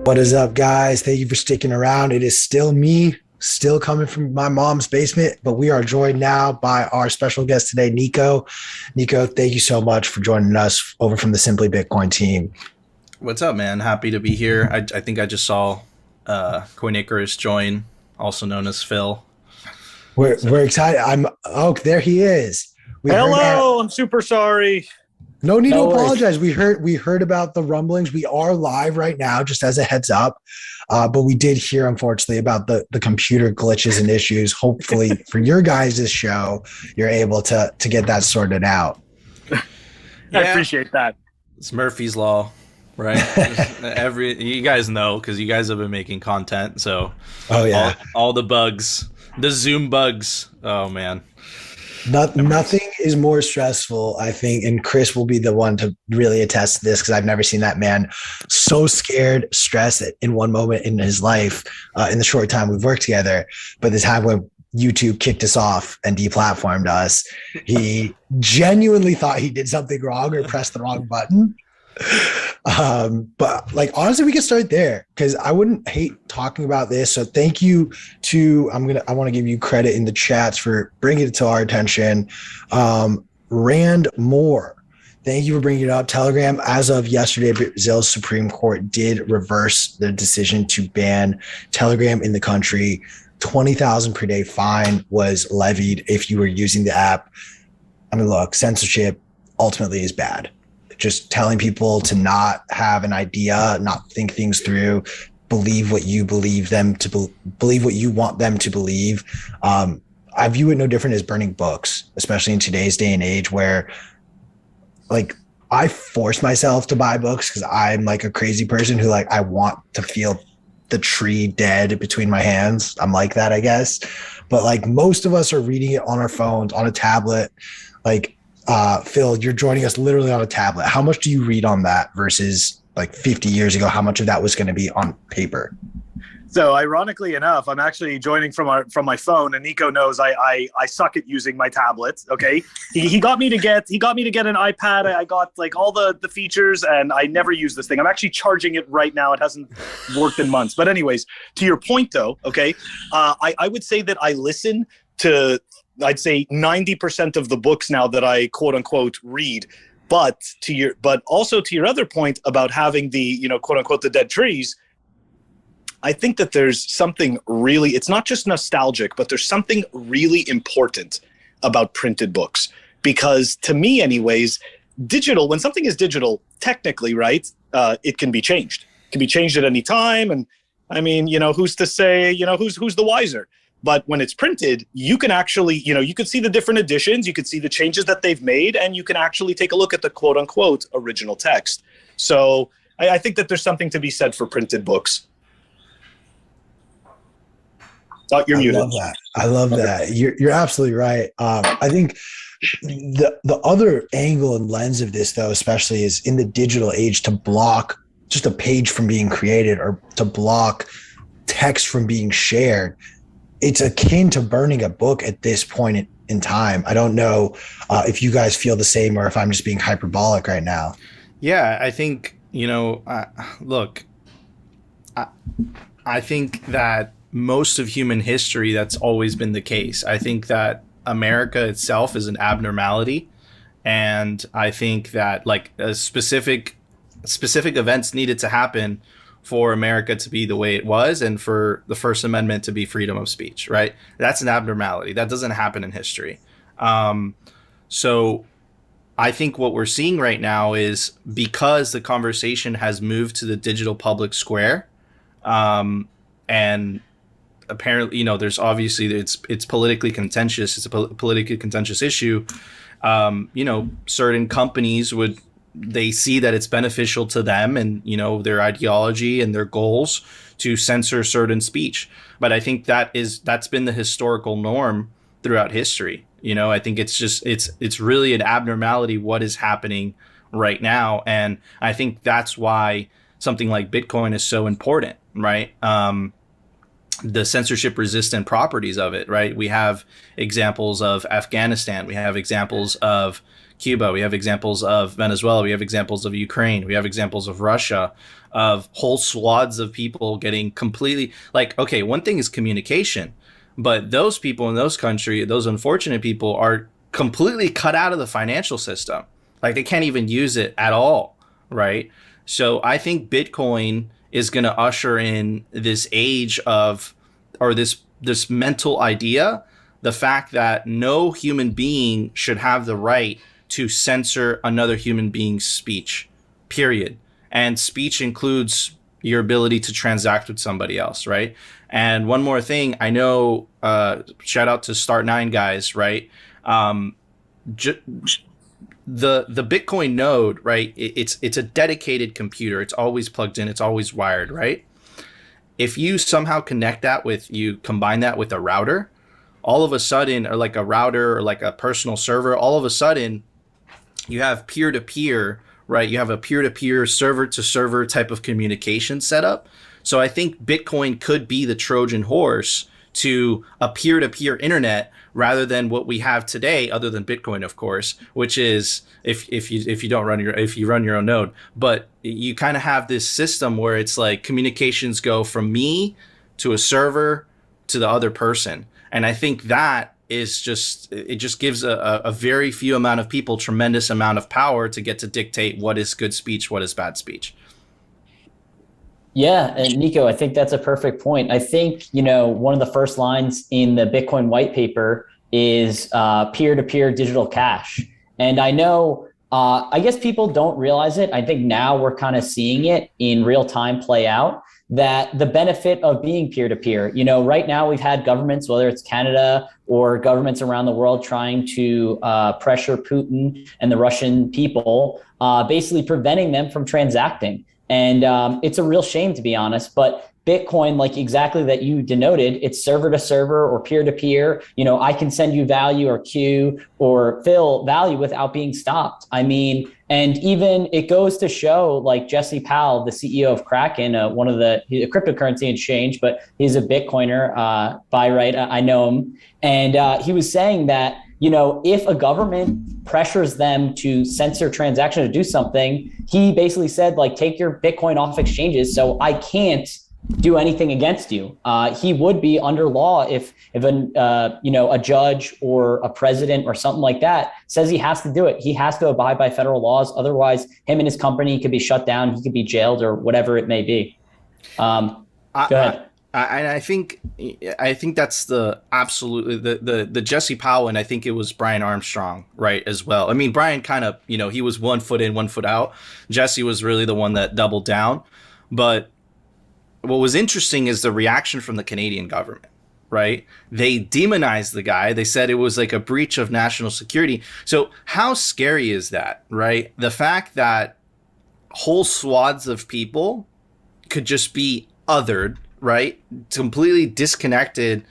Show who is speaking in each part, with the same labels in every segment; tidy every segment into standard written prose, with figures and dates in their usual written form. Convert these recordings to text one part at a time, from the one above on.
Speaker 1: What is up, guys? Thank you for sticking around. It is still me, still coming from my mom's basement, but we are joined now by our special guest today, Nico. Nico, thank you so much for joining us over from the Simply Bitcoin team.
Speaker 2: What's up, man? Happy to be here. I think I just saw Coin Icarus join, also known as Phil.
Speaker 1: We're excited. There he is.
Speaker 3: Hello, I'm super sorry.
Speaker 1: No need to apologize. We heard about the rumblings. We are live right now, just as a heads up. But we did hear, unfortunately, about the computer glitches and issues. Hopefully, for your guys' show, you're able to get that sorted out.
Speaker 3: I appreciate that.
Speaker 2: It's Murphy's Law, right? You guys know because you guys have been making content. So, all the bugs, the Zoom bugs. Oh man.
Speaker 1: Nothing is more stressful, I think, and Chris will be the one to really attest to this because I've never seen that man so scared, stressed in one moment in his life in the short time we've worked together. But the time when YouTube kicked us off and deplatformed us, he genuinely thought he did something wrong or pressed the wrong button. But like, honestly, we can start there because I wouldn't hate talking about this. So thank you to, I want to give you credit in the chats for bringing it to our attention. Rand Moore, thank you for bringing it up. Telegram, as of yesterday, Brazil's Supreme Court did reverse the decision to ban Telegram in the country. 20,000 per day fine was levied if you were using the app. I mean, look, censorship ultimately is bad. Just telling people to not have an idea, not think things through, believe what you believe them to believe what you want them to believe. I view it no different as burning books, especially in today's day and age where like I force myself to buy books because I'm like a crazy person who like I want to feel the tree dead between my hands. I'm like that, I guess. But like most of us are reading it on our phones, on a tablet, like Phil, you're joining us literally on a tablet. How much do you read on that versus like 50 years ago? How much of that was going to be on paper?
Speaker 3: So ironically enough, I'm actually joining from my phone, and Nico knows I suck at using my tablet. Okay, he got me to get an iPad. I got like all the features, and I never use this thing. I'm actually charging it right now. It hasn't worked in months. But anyways, to your point though, okay, I would say that I listen to, I'd say 90% of the books now that I quote unquote read. But also to your other point about having the, quote unquote, the dead trees, I think that there's something really, it's not just nostalgic, but there's something really important about printed books. Because to me anyways, digital, when something is digital, technically, right, it can be changed. It can be changed at any time. And I mean, who's to say, who's the wiser? But when it's printed, you can actually, you can see the different editions, you can see the changes that they've made, and you can actually take a look at the quote unquote original text. So I think that there's something to be said for printed books. Oh, you're muted.
Speaker 1: I love that. You're absolutely right. I think the other angle and lens of this, though, especially is in the digital age, to block just a page from being created or to block text from being shared. It's akin to burning a book at this point in time. I don't know if you guys feel the same or if I'm just being hyperbolic right now.
Speaker 2: Yeah, I think, look, I think that most of human history, that's always been the case. I think that America itself is an abnormality. And I think that like a specific events needed to happen for America to be the way it was and for the First Amendment to be freedom of speech, right? That's an abnormality. That doesn't happen in history. So I think what we're seeing right now is because the conversation has moved to the digital public square, and apparently, there's obviously, it's politically contentious. It's a politically contentious issue. Certain companies they see that it's beneficial to them and, their ideology and their goals to censor certain speech. But I think that's been the historical norm throughout history. I think it's really an abnormality what is happening right now. And I think that's why something like Bitcoin is so important, right? The censorship resistant properties of it, right? We have examples of Afghanistan. We have examples of Cuba, we have examples of Venezuela, we have examples of Ukraine, we have examples of Russia, of whole swaths of people getting completely, like, okay, one thing is communication, but those people in those countries, those unfortunate people, are completely cut out of the financial system. Like, they can't even use it at all, right? So I think Bitcoin is going to usher in this age of, or this mental idea, the fact that no human being should have the right to censor another human being's speech, period. And speech includes your ability to transact with somebody else, right? And one more thing, I know, shout out to Start9 guys, right? The Bitcoin node, right? It's a dedicated computer. It's always plugged in. It's always wired, right? If you somehow connect that with, you combine that with a router, all of a sudden, or like a router or like a personal server, all of a sudden you have peer-to-peer, right? You have a peer-to-peer, server-to-server type of communication setup. So I think Bitcoin could be the Trojan horse to a peer-to-peer internet rather than what we have today, other than Bitcoin, of course, which is if you run your own node. But you kind of have this system where it's like communications go from me to a server to the other person. And I think that is just, it just gives a very few amount of people tremendous amount of power to get to dictate what is good speech, what is bad speech.
Speaker 4: Yeah, and Nico, I think that's a perfect point. I think, one of the first lines in the Bitcoin white paper is peer-to-peer digital cash. And I know, I guess people don't realize it. I think now we're kind of seeing it in real time play out, that the benefit of being peer-to-peer, right now we've had governments, whether it's Canada or governments around the world, trying to pressure Putin and the Russian people, basically preventing them from transacting. And it's a real shame, to be honest, but Bitcoin, like exactly that you denoted, it's server to server or peer to peer. I can send you value or Q or fill value without being stopped. I mean, and even it goes to show, like Jesse Powell, the CEO of Kraken, one of a cryptocurrency exchange, but he's a Bitcoiner by right. I know him. And he was saying that, if a government pressures them to censor transactions or do something, he basically said, like, take your Bitcoin off exchanges so I can't do anything against you. He would be under law if a judge or a president or something like that says he has to do it. He has to abide by federal laws. Otherwise, him and his company could be shut down. He could be jailed or whatever it may be. Go ahead.
Speaker 2: I think that's the absolutely the Jesse Powell, and I think it was Brian Armstrong, right, as well. I mean, Brian kind of, he was 1 foot in, 1 foot out. Jesse was really the one that doubled down. But what was interesting is the reaction from the Canadian government, right? They demonized the guy. They said it was like a breach of national security. So how scary is that, right? The fact that whole swaths of people could just be othered, right? Completely disconnected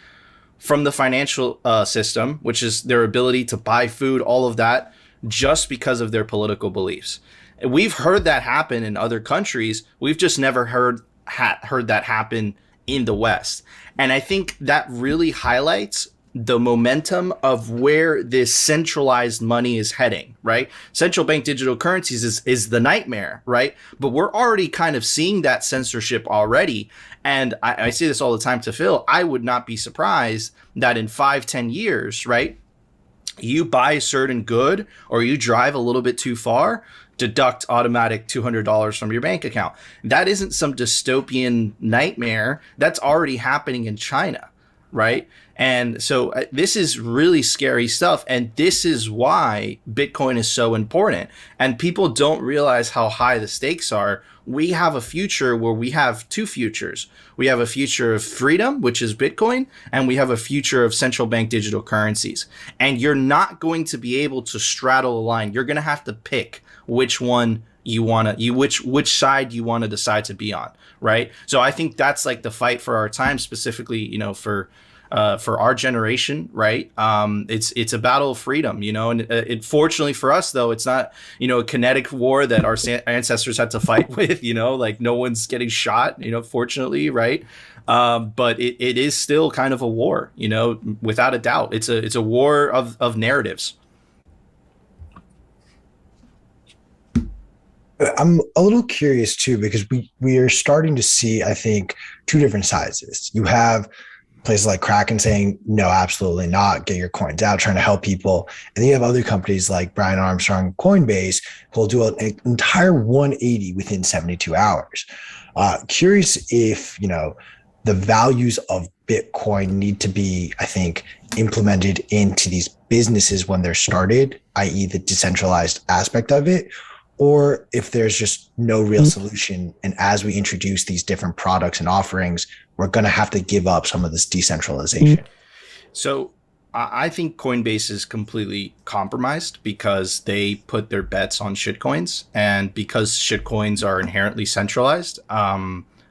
Speaker 2: from the financial system, which is their ability to buy food, all of that, just because of their political beliefs. And we've heard that happen in other countries. We've just never heard that happen in the West. And I think that really highlights the momentum of where this centralized money is heading, right? Central bank digital currencies is the nightmare, right? But we're already kind of seeing that censorship already. And I say this all the time to Phil, I would not be surprised that in 5-10 years, right, you buy a certain good or you drive a little bit too far, deduct automatic $200 from your bank account. That isn't some dystopian nightmare. That's already happening in China, right? And so this is really scary stuff. And this is why Bitcoin is so important. And people don't realize how high the stakes are. We have a future where we have two futures. We have a future of freedom, which is Bitcoin, and we have a future of central bank digital currencies. And you're not going to be able to straddle a line. You're going to have to pick which one you want to, which side you want to decide to be on, right? So I think that's like the fight for our time, specifically, for our generation, right? It's a battle of freedom, and fortunately for us, though, it's not, a kinetic war that our ancestors had to fight with, like no one's getting shot, fortunately, right? But it is still kind of a war, without a doubt. It's a war of narratives.
Speaker 1: I'm a little curious too, because we are starting to see, I think, two different sizes. You have places like Kraken saying, no, absolutely not, get your coins out, trying to help people. And then you have other companies like Brian Armstrong, Coinbase, who will do an entire 180 within 72 hours. Curious if, the values of Bitcoin need to be, I think, implemented into these businesses when they're started, i.e. the decentralized aspect of it, or if there's just no real solution. And as we introduce these different products and offerings, we're going to have to give up some of this decentralization.
Speaker 2: So I think Coinbase is completely compromised because they put their bets on shitcoins, and because shitcoins are inherently centralized,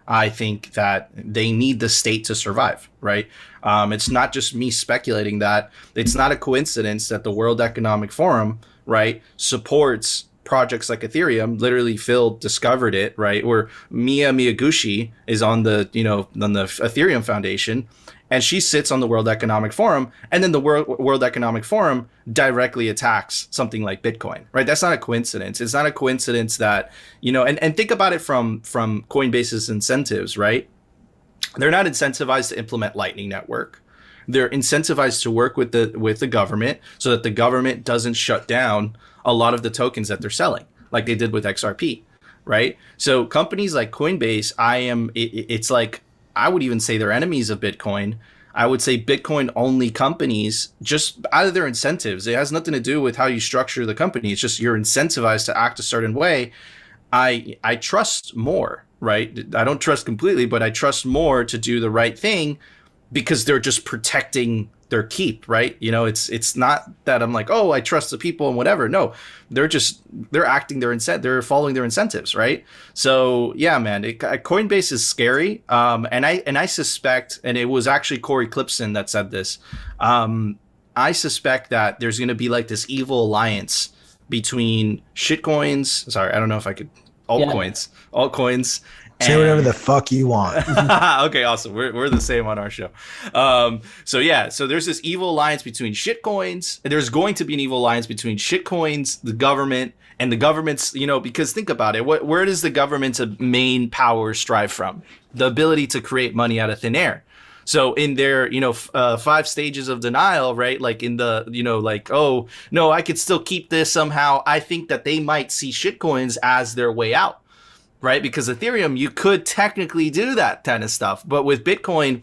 Speaker 2: I think that they need the state to survive, right? It's not just me speculating that. It's not a coincidence that the World Economic Forum, right, supports projects like Ethereum. Literally, Phil discovered it, right? Where Mia Miyaguchi is on the Ethereum Foundation, and she sits on the World Economic Forum, and then the World Economic Forum directly attacks something like Bitcoin, right? That's not a coincidence. It's not a coincidence that, and think about it from Coinbase's incentives, right? They're not incentivized to implement Lightning Network. They're incentivized to work with the government so that the government doesn't shut down a lot of the tokens that they're selling, like they did with XRP, right? So companies like Coinbase, it's like, I would even say they're enemies of Bitcoin. I would say Bitcoin only companies, just out of their incentives. It has nothing to do with how you structure the company. It's just you're incentivized to act a certain way. I trust more, right? I don't trust completely, but I trust more to do the right thing because they're just protecting their keep, right? It's not that I'm like, oh, I trust the people and whatever. No, they're acting they're following their incentives, right? So yeah, man, Coinbase is scary. And I suspect, and it was actually Corey Clipson that said this. I suspect that there's going to be like this evil alliance between shitcoins. Sorry, I don't know if I could altcoins.
Speaker 1: Say whatever the fuck you want.
Speaker 2: Okay, awesome. We're the same on our show. So there's this evil alliance between shitcoins. There's going to be an evil alliance between shitcoins, the government, and the government's, because think about it. Where does the government's main power strive from? The ability to create money out of thin air. So in their, 5 stages of denial, right? Like in the, like, oh, no, I could still keep this somehow. I think that they might see shitcoins as their way out. Right? Because Ethereum, you could technically do that kind of stuff. But with Bitcoin,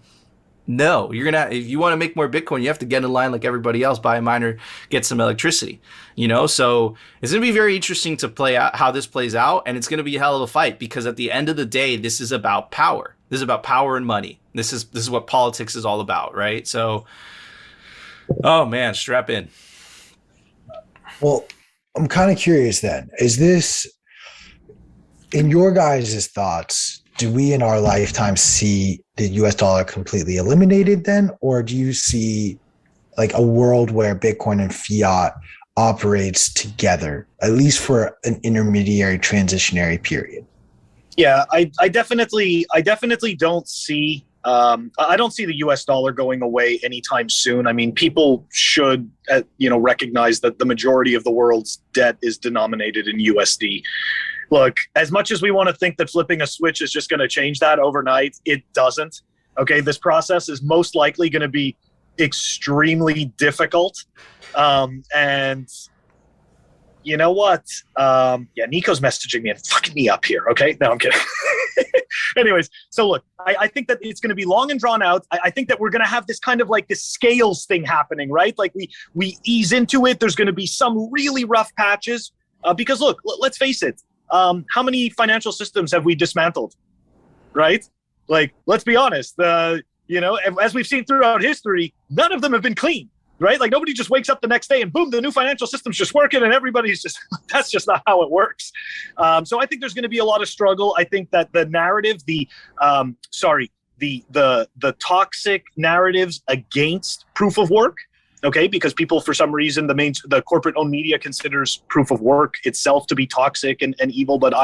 Speaker 2: no. If you want to make more Bitcoin, you have to get in line like everybody else, buy a miner, get some electricity. So it's going to be very interesting to play out how this plays out. And it's going to be a hell of a fight because at the end of the day, this is about power. This is about power and money. This is what politics is all about, right? So, oh man, strap in.
Speaker 1: Well, I'm kind of curious then. Is this, in your guys' thoughts, do we in our lifetime see the US dollar completely eliminated then? Or do you see like a world where Bitcoin and fiat operates together, at least for an intermediary transitionary period?
Speaker 3: Yeah, I definitely don't see I don't see the US dollar going away anytime soon. I mean, people should recognize that the majority of the world's debt is denominated in USD. Look, as much as we want to think that flipping a switch is just going to change that overnight, it doesn't. Okay, this process is most likely going to be extremely difficult. And you know what? Nico's messaging me and fucking me up here. Okay, no, I'm kidding. Anyways, so look, I think that it's going to be long and drawn out. I think that we're going to have this kind of like this scales thing happening, right? Like we ease into it. There's going to be some really rough patches because look, let's face it. How many financial systems have we dismantled, right? Like, let's be honest, as we've seen throughout history, none of them have been clean, right? Like nobody just wakes up the next day and boom, the new financial system's just working and everybody's just, that's just not how it works. So I think there's going to be a lot of struggle. I think that the narrative, the toxic narratives against proof of work, okay, because people, for some reason, the corporate-owned media considers proof of work itself to be toxic and evil. But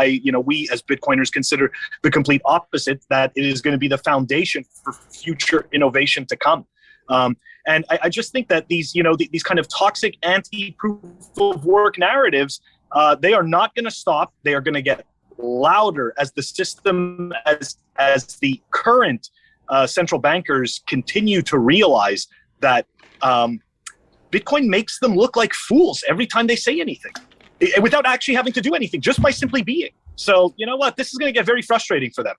Speaker 3: we as Bitcoiners consider the complete opposite, that it is going to be the foundation for future innovation to come. And I just think that these kind of toxic anti-proof of work narratives, They are not going to stop. They are going to get louder as the system, as the current central bankers continue to realize that Bitcoin makes them look like fools every time they say anything, without actually having to do anything, just by simply being. So you know what? This is going to get very frustrating for them.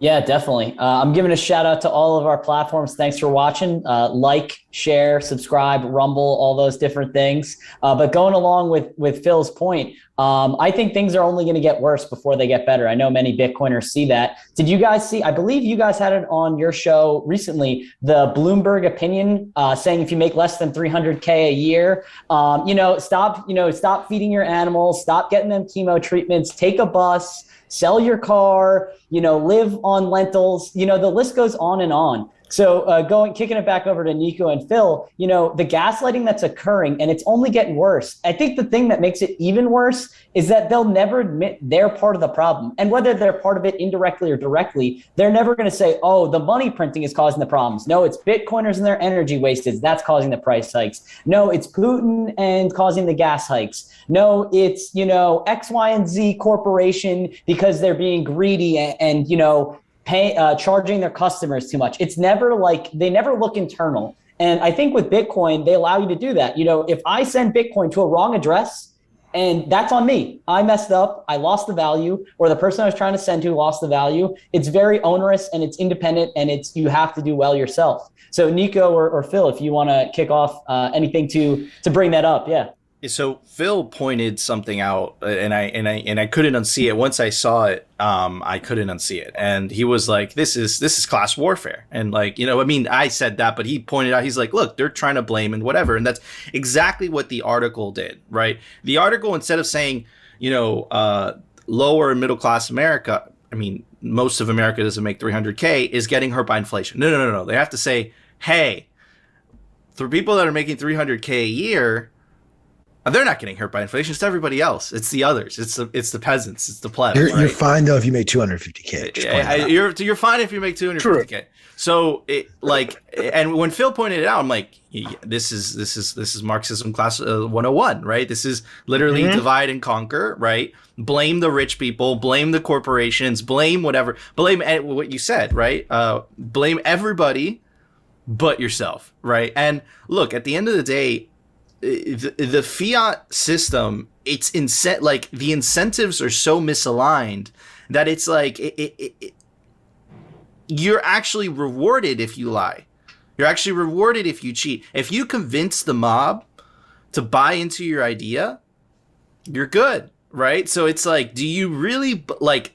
Speaker 4: Yeah, definitely. I'm giving a shout out to all of our platforms. Thanks for watching. Like, share, subscribe, Rumble, all those different things. But going along with Phil's point, I think things are only going to get worse before they get better. I know many Bitcoiners see that. Did you guys see, I believe you guys had it on your show recently, the Bloomberg opinion saying if you make less than 300K a year, stop feeding your animals, stop getting them chemo treatments, take a bus, sell your car, live on lentils, the list goes on and on. So kicking it back over to Nico and Phil, the gaslighting that's occurring, and it's only getting worse. I think the thing that makes it even worse is that they'll never admit they're part of the problem. And whether they're part of it indirectly or directly, they're never going to say, oh, the money printing is causing the problems. No, it's Bitcoiners and their energy wastage. That's causing the price hikes. No, it's Putin and causing the gas hikes. No, it's, X, Y, and Z corporation because they're being greedy and charging their customers too much. It's never like, they never look internal. And I think with Bitcoin, they allow you to do that. If I send Bitcoin to a wrong address, and that's on me, I messed up, I lost the value, or the person I was trying to send to lost the value, it's very onerous and it's independent and you have to do well yourself. So Nico or Phil, if you want to kick off anything to bring that up. Yeah.
Speaker 2: So Phil pointed something out, and I couldn't unsee it. Once I saw it, I couldn't unsee it. And he was like, "This is class warfare." And I said that, but he pointed out, he's like, "Look, they're trying to blame and whatever." And that's exactly what the article did, right? The article, instead of saying, lower and middle class America, most of America doesn't make 300K, is getting hurt by inflation. No. They have to say, hey, for people that are making 300K a year, they're not getting hurt by inflation. It's everybody else. It's the others. It's the peasants. It's the plebs.
Speaker 1: You're fine though if you make 250K.
Speaker 2: You're fine if you make 250K. True. So and when Phil pointed it out, I'm like, this is Marxism class 101, right? This is literally divide and conquer, right? Blame the rich people, blame the corporations, blame whatever, blame what you said, right? Blame everybody but yourself, right? And look, at the end of the day, the fiat system, the incentives are so misaligned that it's like you're actually rewarded if you lie. You're actually rewarded if you cheat. If you convince the mob to buy into your idea, you're good, right? So it's like, do you really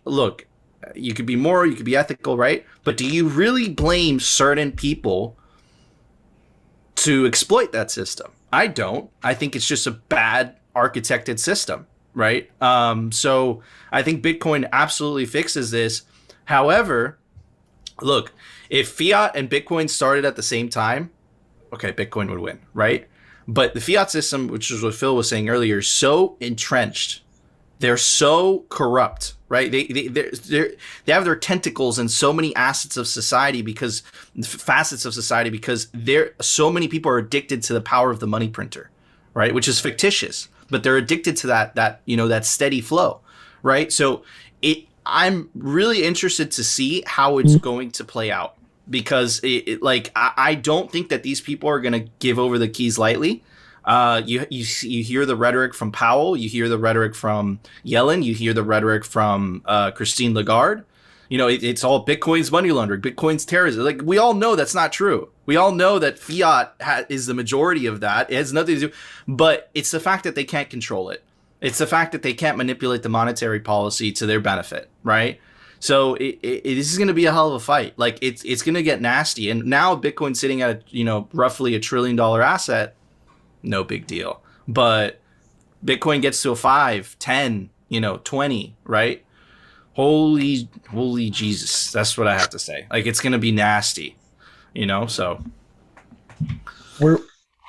Speaker 2: look, you could be moral, you could be ethical, right? But do you really blame certain people to exploit that system? I don't. I think it's just a bad architected system, right? So I think Bitcoin absolutely fixes this. However, look, if fiat and Bitcoin started at the same time, okay, Bitcoin would win, right? But the fiat system, which is what Phil was saying earlier, is so entrenched. They're so corrupt, right? They have their tentacles in so many facets of society because so many people are addicted to the power of the money printer, right? Which is fictitious, but they're addicted to that steady flow, right? So I'm really interested to see how it's going to play out, because I don't think that these people are going to give over the keys lightly. You hear the rhetoric from Powell, you hear the rhetoric from Yellen, you hear the rhetoric from Christine Lagarde. It's all Bitcoin's money laundering, Bitcoin's terrorism. Like, we all know that's not true. We all know that fiat is the majority of that. It has nothing to do, but it's the fact that they can't control it. It's the fact that they can't manipulate the monetary policy to their benefit, right? So this is going to be a hell of a fight. Like, it's going to get nasty. And now Bitcoin's sitting at roughly $1 trillion asset. No big deal. But Bitcoin gets to a 5, 10, 20, right? Holy Jesus. That's what I have to say. Like, it's going to be nasty, so.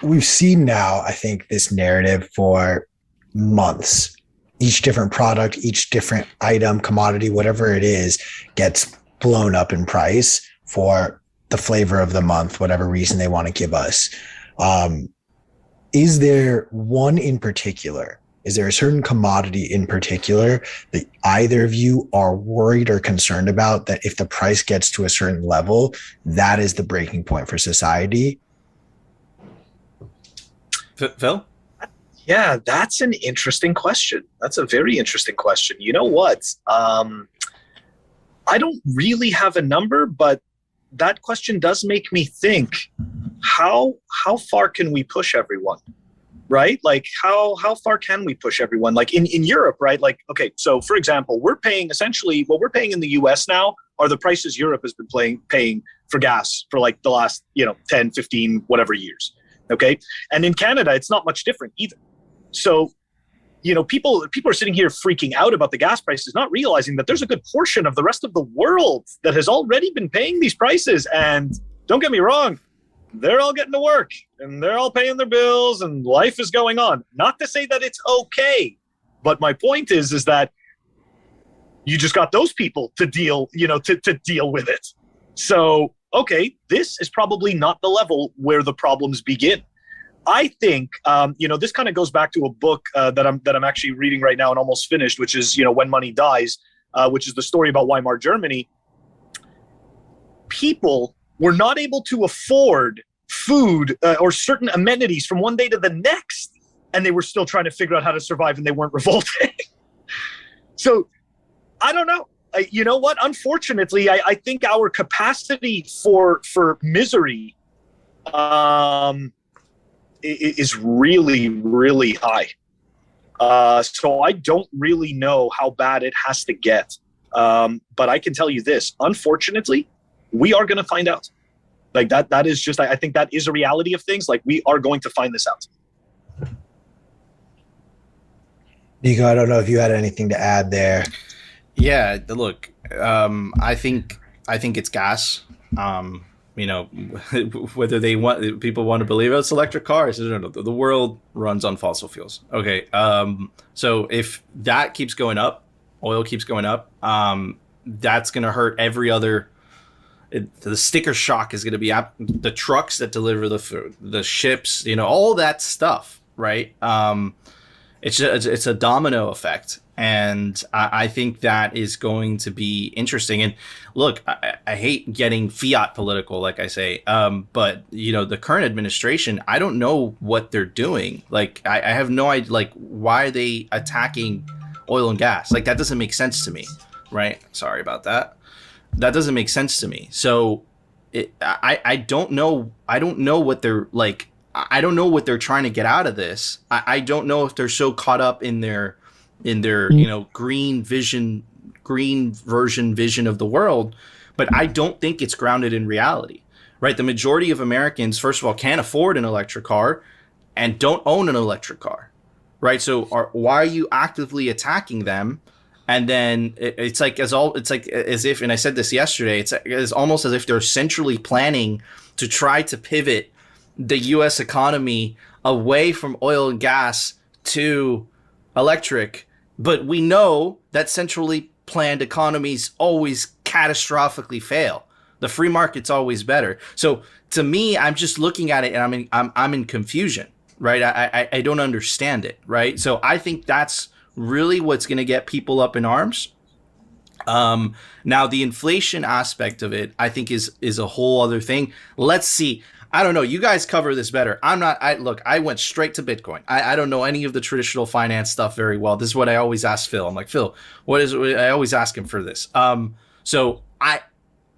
Speaker 1: We've seen now, I think, this narrative for months. Each different product, each different item, commodity, whatever it is, gets blown up in price for the flavor of the month, whatever reason they want to give us. is there one in particular? Is there a certain commodity in particular that either of you are worried or concerned about, that if the price gets to a certain level, that is the breaking point for society?
Speaker 2: Phil?
Speaker 5: Yeah, that's an interesting question. That's a very interesting question. You know what? I don't really have a number, but that question does make me think, how far can we push everyone? Right? Like how far can we push everyone? Like in Europe, right? Like, okay, so for example, we're paying essentially what we're paying in the US now are the prices Europe has been paying for gas for like the last, 10, 15, whatever years. Okay. And in Canada, it's not much different either. So, people are sitting here freaking out about the gas prices, not realizing that there's a good portion of the rest of the world that has already been paying these prices. And don't get me wrong, they're all getting to work and they're all paying their bills and life is going on. Not to say that it's okay, but my point is that you just got those people to deal, to deal with it. So, okay, this is probably not the level where the problems begin. I think, this kind of goes back to a book that I'm actually reading right now and almost finished, which is, When Money Dies, which is the story about Weimar Germany. People were not able to afford food or certain amenities from one day to the next, and they were still trying to figure out how to survive, and they weren't revolting. So I don't know. You know what? Unfortunately, I think our capacity for misery is really, really high. So I don't really know how bad it has to get. But I can tell you this, unfortunately, we are going to find out. Like that is just, I think that is a reality of things. Like we are going to find this out.
Speaker 1: Nico, I don't know if you had anything to add there.
Speaker 2: Yeah, look, I think it's gas. Whether people want to believe it's electric cars, no, the world runs on fossil fuels. Okay. So if that keeps going up, oil keeps going up, that's going to hurt every other. The sticker shock is going to be the trucks that deliver the ships, all that stuff, right? It's a domino effect. And I think that is going to be interesting. And look, I hate getting fiat political, like I say, but the current administration, I don't know what they're doing. Like I have no idea, like why are they attacking oil and gas? Like that doesn't make sense to me, right? Sorry about that. That doesn't make sense to me. So I don't know. I don't know what they're like. I don't know what they're trying to get out of this. I don't know if they're so caught up in their green version vision of the world, but I don't think it's grounded in reality, right? The majority of Americans, first of all, can't afford an electric car and don't own an electric car, right? So why are you actively attacking them? And then it's like as if, and I said this yesterday, it's almost as if they're centrally planning to try to pivot the U.S. economy away from oil and gas to electric. But we know that centrally planned economies always catastrophically fail. The free market's always better. So to me, I'm just looking at it and I'm in confusion, right? I don't understand it, right? So I think that's really what's going to get people up in arms. Now the inflation aspect of it, I think is a whole other thing. Let's see. I don't know. You guys cover this better. I went straight to Bitcoin. I don't know any of the traditional finance stuff very well. This is what I always ask Phil. I'm like, Phil, I always ask him for this. So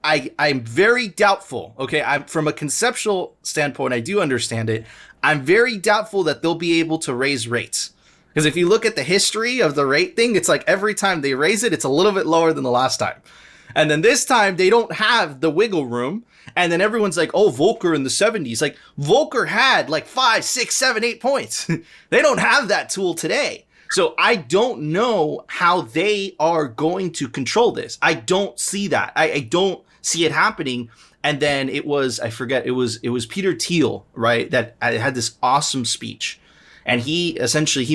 Speaker 2: I'm very doubtful. Okay. I'm from a conceptual standpoint, I do understand it. I'm very doubtful that they'll be able to raise rates. Because if you look at the history of the rate thing, it's like every time they raise it, it's a little bit lower than the last time. And then this time they don't have the wiggle room. And then everyone's like, oh, Volcker in the 70s. Like Volcker had like 5, 6, 7, 8 points. They don't have that tool today. So I don't know how they are going to control this. I don't see that. I don't see it happening. And then it was Peter Thiel, right? That had this awesome speech. And he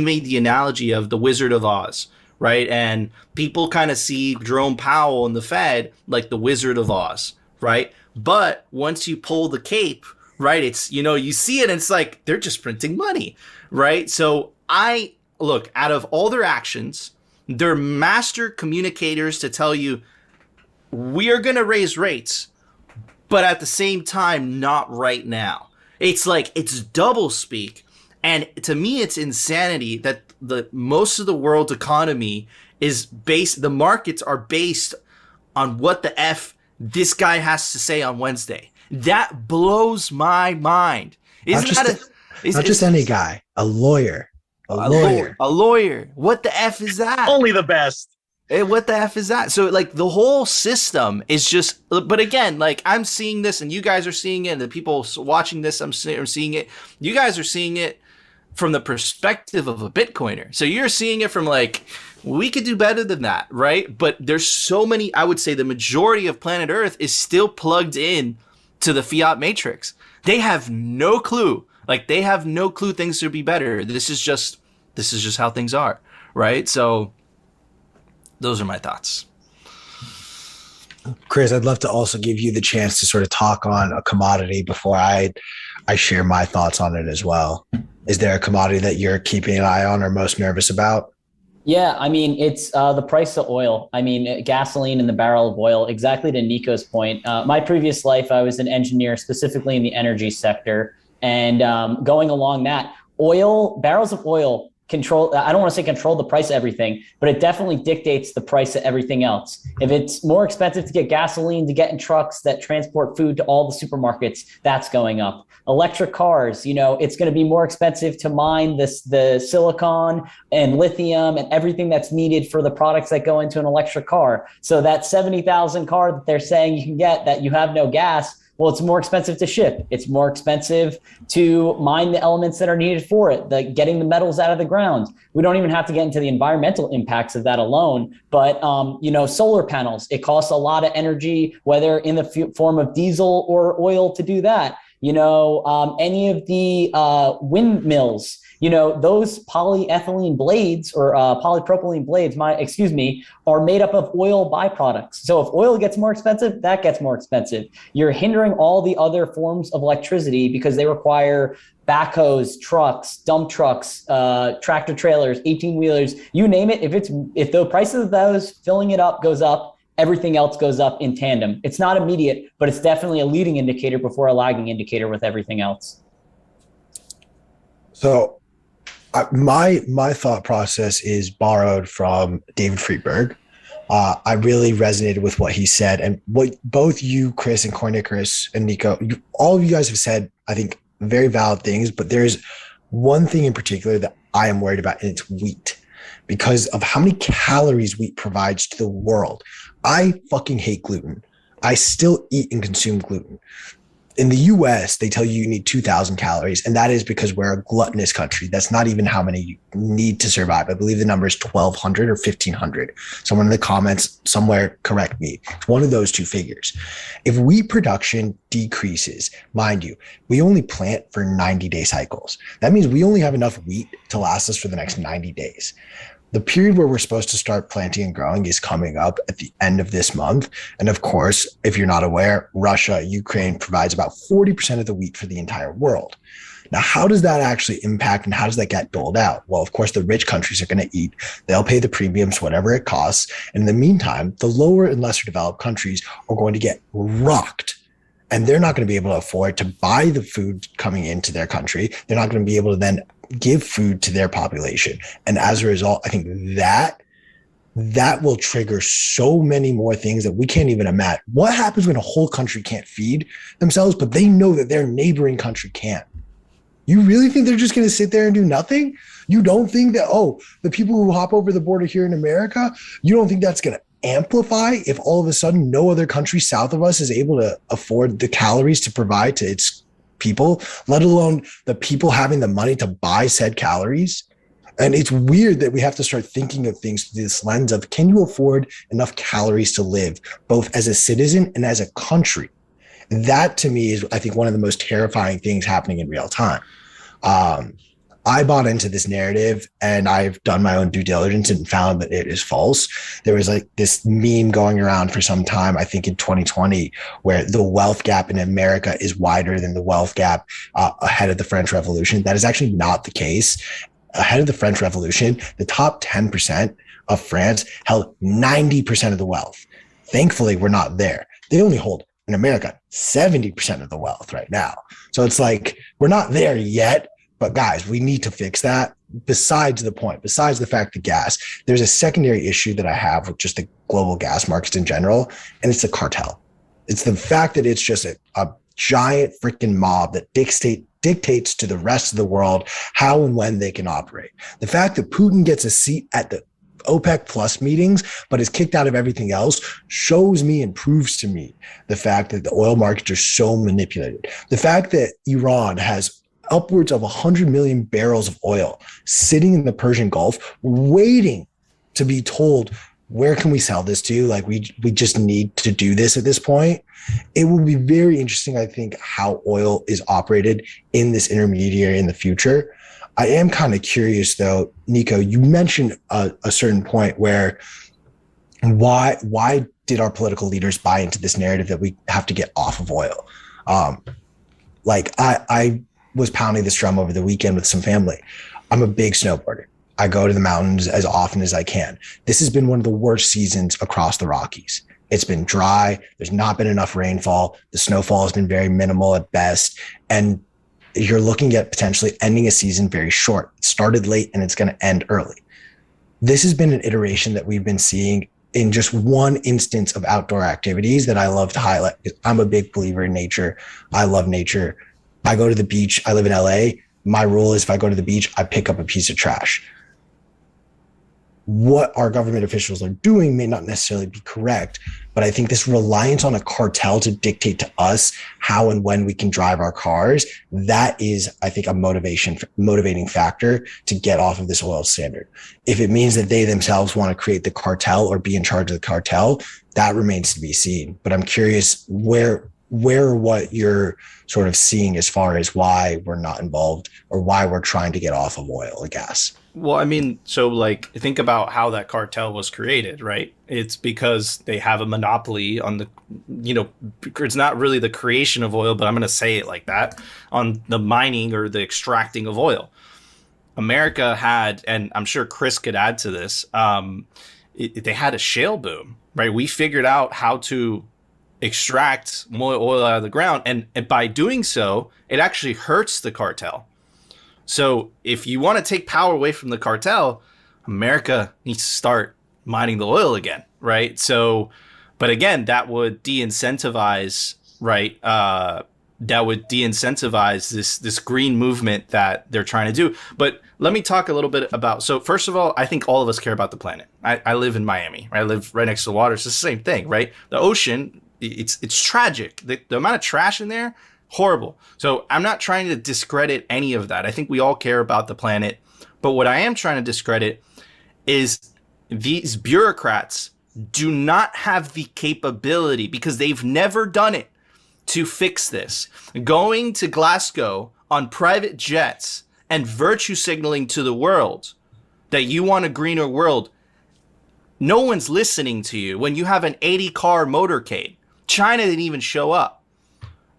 Speaker 2: made the analogy of the Wizard of Oz, right? And people kind of see Jerome Powell and the Fed like the Wizard of Oz, right? But once you pull the cape, right? It's, you see it and it's like, they're just printing money, right? So look, out of all their actions, they're master communicators to tell you, we are going to raise rates, but at the same time, not right now. It's like, it's double speak. And to me, it's insanity that most of the world's economy is the markets are based on what the F this guy has to say on Wednesday. That blows my mind.
Speaker 1: Not just any guy, a lawyer. A lawyer.
Speaker 2: What the F is that?
Speaker 3: Only the best.
Speaker 2: What the F is that? So like the whole system is just, but again, like I'm seeing this and you guys are seeing it and the people watching this, I'm seeing it. You guys are seeing it from the perspective of a Bitcoiner. So you're seeing it from like, we could do better than that, right? But there's so many, I would say the majority of planet Earth is still plugged in to the fiat matrix. They have no clue. Like they have no clue things should be better. This is just how things are, right? So those are my thoughts.
Speaker 1: Chris, I'd love to also give you the chance to sort of talk on a commodity before I share my thoughts on it as well. Is there a commodity that you're keeping an eye on or most nervous about?
Speaker 4: Yeah, I mean, it's the price of oil. I mean, gasoline and the barrel of oil, exactly to Nico's point. My previous life, I was an engineer specifically in the energy sector. And going along that, barrels of oil control, I don't want to say control the price of everything, but it definitely dictates the price of everything else. If it's more expensive to get gasoline to get in trucks that transport food to all the supermarkets, that's going up. Electric cars, it's going to be more expensive to mine the silicon and lithium and everything that's needed for the products that go into an electric car. So that 70,000 car that they're saying you can get that you have no gas, well, it's more expensive to ship. It's more expensive to mine the elements that are needed for it, getting the metals out of the ground. We don't even have to get into the environmental impacts of that alone. But, solar panels, it costs a lot of energy, whether in the form of diesel or oil to do that. Any of the windmills, those polyethylene blades or polypropylene blades, are made up of oil byproducts. So if oil gets more expensive, that gets more expensive. You're hindering all the other forms of electricity because they require backhoes, trucks, dump trucks, tractor trailers, 18-wheelers, you name it. If the price of those filling it up goes up, everything else goes up in tandem. It's not immediate, but it's definitely a leading indicator before a lagging indicator with everything else.
Speaker 1: So my thought process is borrowed from David Friedberg. I really resonated with what he said, and what both you, Chris, and Cornicarus and Nico, all of you guys have said, I think, very valid things, but there's one thing in particular that I am worried about, and it's wheat, because of how many calories wheat provides to the world. I fucking hate gluten. I still eat and consume gluten. In the US, they tell you need 2,000 calories, and that is because we're a gluttonous country. That's not even how many you need to survive. I believe the number is 1,200 or 1,500. Someone in the comments somewhere correct me. It's one of those two figures. If wheat production decreases, mind you, we only plant for 90-day cycles. That means we only have enough wheat to last us for the next 90 days. The period where we're supposed to start planting and growing is coming up at the end of this month. And of course, if you're not aware, Russia, Ukraine provides about 40% of the wheat for the entire world. Now, how does that actually impact and how does that get doled out? Well, of course, the rich countries are going to eat. They'll pay the premiums, whatever it costs. And in the meantime, the lower and lesser developed countries are going to get rocked. And they're not going to be able to afford to buy the food coming into their country. They're not going to be able to then give food to their population. And as a result, I think that will trigger so many more things that we can't even imagine. What happens when a whole country can't feed themselves, but they know that their neighboring country can't? You really think they're just going to sit there and do nothing? You don't think that, the people who hop over the border here in America, you don't think that's going to amplify if all of a sudden no other country south of us is able to afford the calories to provide to its people, let alone the people having the money to buy said calories? And it's weird that we have to start thinking of things through this lens of, can you afford enough calories to live both as a citizen and as a country? That to me is, I think, one of the most terrifying things happening in real time. I bought into this narrative and I've done my own due diligence and found that it is false. There was like this meme going around for some time, I think in 2020, where the wealth gap in America is wider than the wealth gap ahead of the French Revolution. That is actually not the case. Ahead of the French Revolution, the top 10% of France held 90% of the wealth. Thankfully, we're not there. They only hold, in America, 70% of the wealth right now. So it's like, we're not there yet, but guys, we need to fix that. Besides the point, besides the fact that gas, there's a secondary issue that I have with just the global gas markets in general, and it's the cartel. It's the fact that it's just a giant freaking mob that dictates to the rest of the world how and when they can operate. The fact that Putin gets a seat at the OPEC plus meetings, but is kicked out of everything else, shows me and proves to me the fact that the oil markets are so manipulated. The fact that Iran has upwards of 100 million barrels of oil sitting in the Persian Gulf, waiting to be told, where can we sell this to? Like, we just need to do this at this point. It will be very interesting, I think, how oil is operated in this intermediary in the future. I am kind of curious, though, Nico, you mentioned a certain point where why did our political leaders buy into this narrative that we have to get off of oil? I was pounding this drum over the weekend with some family. I'm a big snowboarder. I go to the mountains as often as I can. This has been one of the worst seasons across the Rockies. It's been dry. There's not been enough rainfall. The snowfall has been very minimal at best. And you're looking at potentially ending a season very short. It started late and it's going to end early. This has been an iteration that we've been seeing in just one instance of outdoor activities that I love to highlight. I'm a big believer in nature. I love nature. I go to the beach. I live in LA. My rule is if I go to the beach, I pick up a piece of trash. What our government officials are doing may not necessarily be correct, but I think this reliance on a cartel to dictate to us how and when we can drive our cars, that is, I think, a motivating factor to get off of this oil standard. If it means that they themselves want to create the cartel or be in charge of the cartel, that remains to be seen. But I'm curious where what you're sort of seeing as far as why we're not involved or why we're trying to get off of oil and gas.
Speaker 2: Well, I mean, so like, think about how that cartel was created, right? It's because they have a monopoly on the, it's not really the creation of oil, but I'm going to say it like that, on the mining or the extracting of oil. America had, and I'm sure Chris could add to this, they had a shale boom, right? We figured out how to extract more oil out of the ground. And by doing so, it actually hurts the cartel. So if you want to take power away from the cartel, America needs to start mining the oil again, right? So, but again, that would de-incentivize, right? That would de-incentivize this green movement that they're trying to do. But let me talk a little bit about, so first of all, I think all of us care about the planet. I live in Miami, right? I live right next to the water. It's the same thing, right? The ocean, it's tragic. The amount of trash in there, horrible. So I'm not trying to discredit any of that. I think we all care about the planet. But what I am trying to discredit is these bureaucrats do not have the capability, because they've never done it, to fix this. Going to Glasgow on private jets and virtue signaling to the world that you want a greener world. No one's listening to you when you have an 80-car motorcade. China didn't even show up.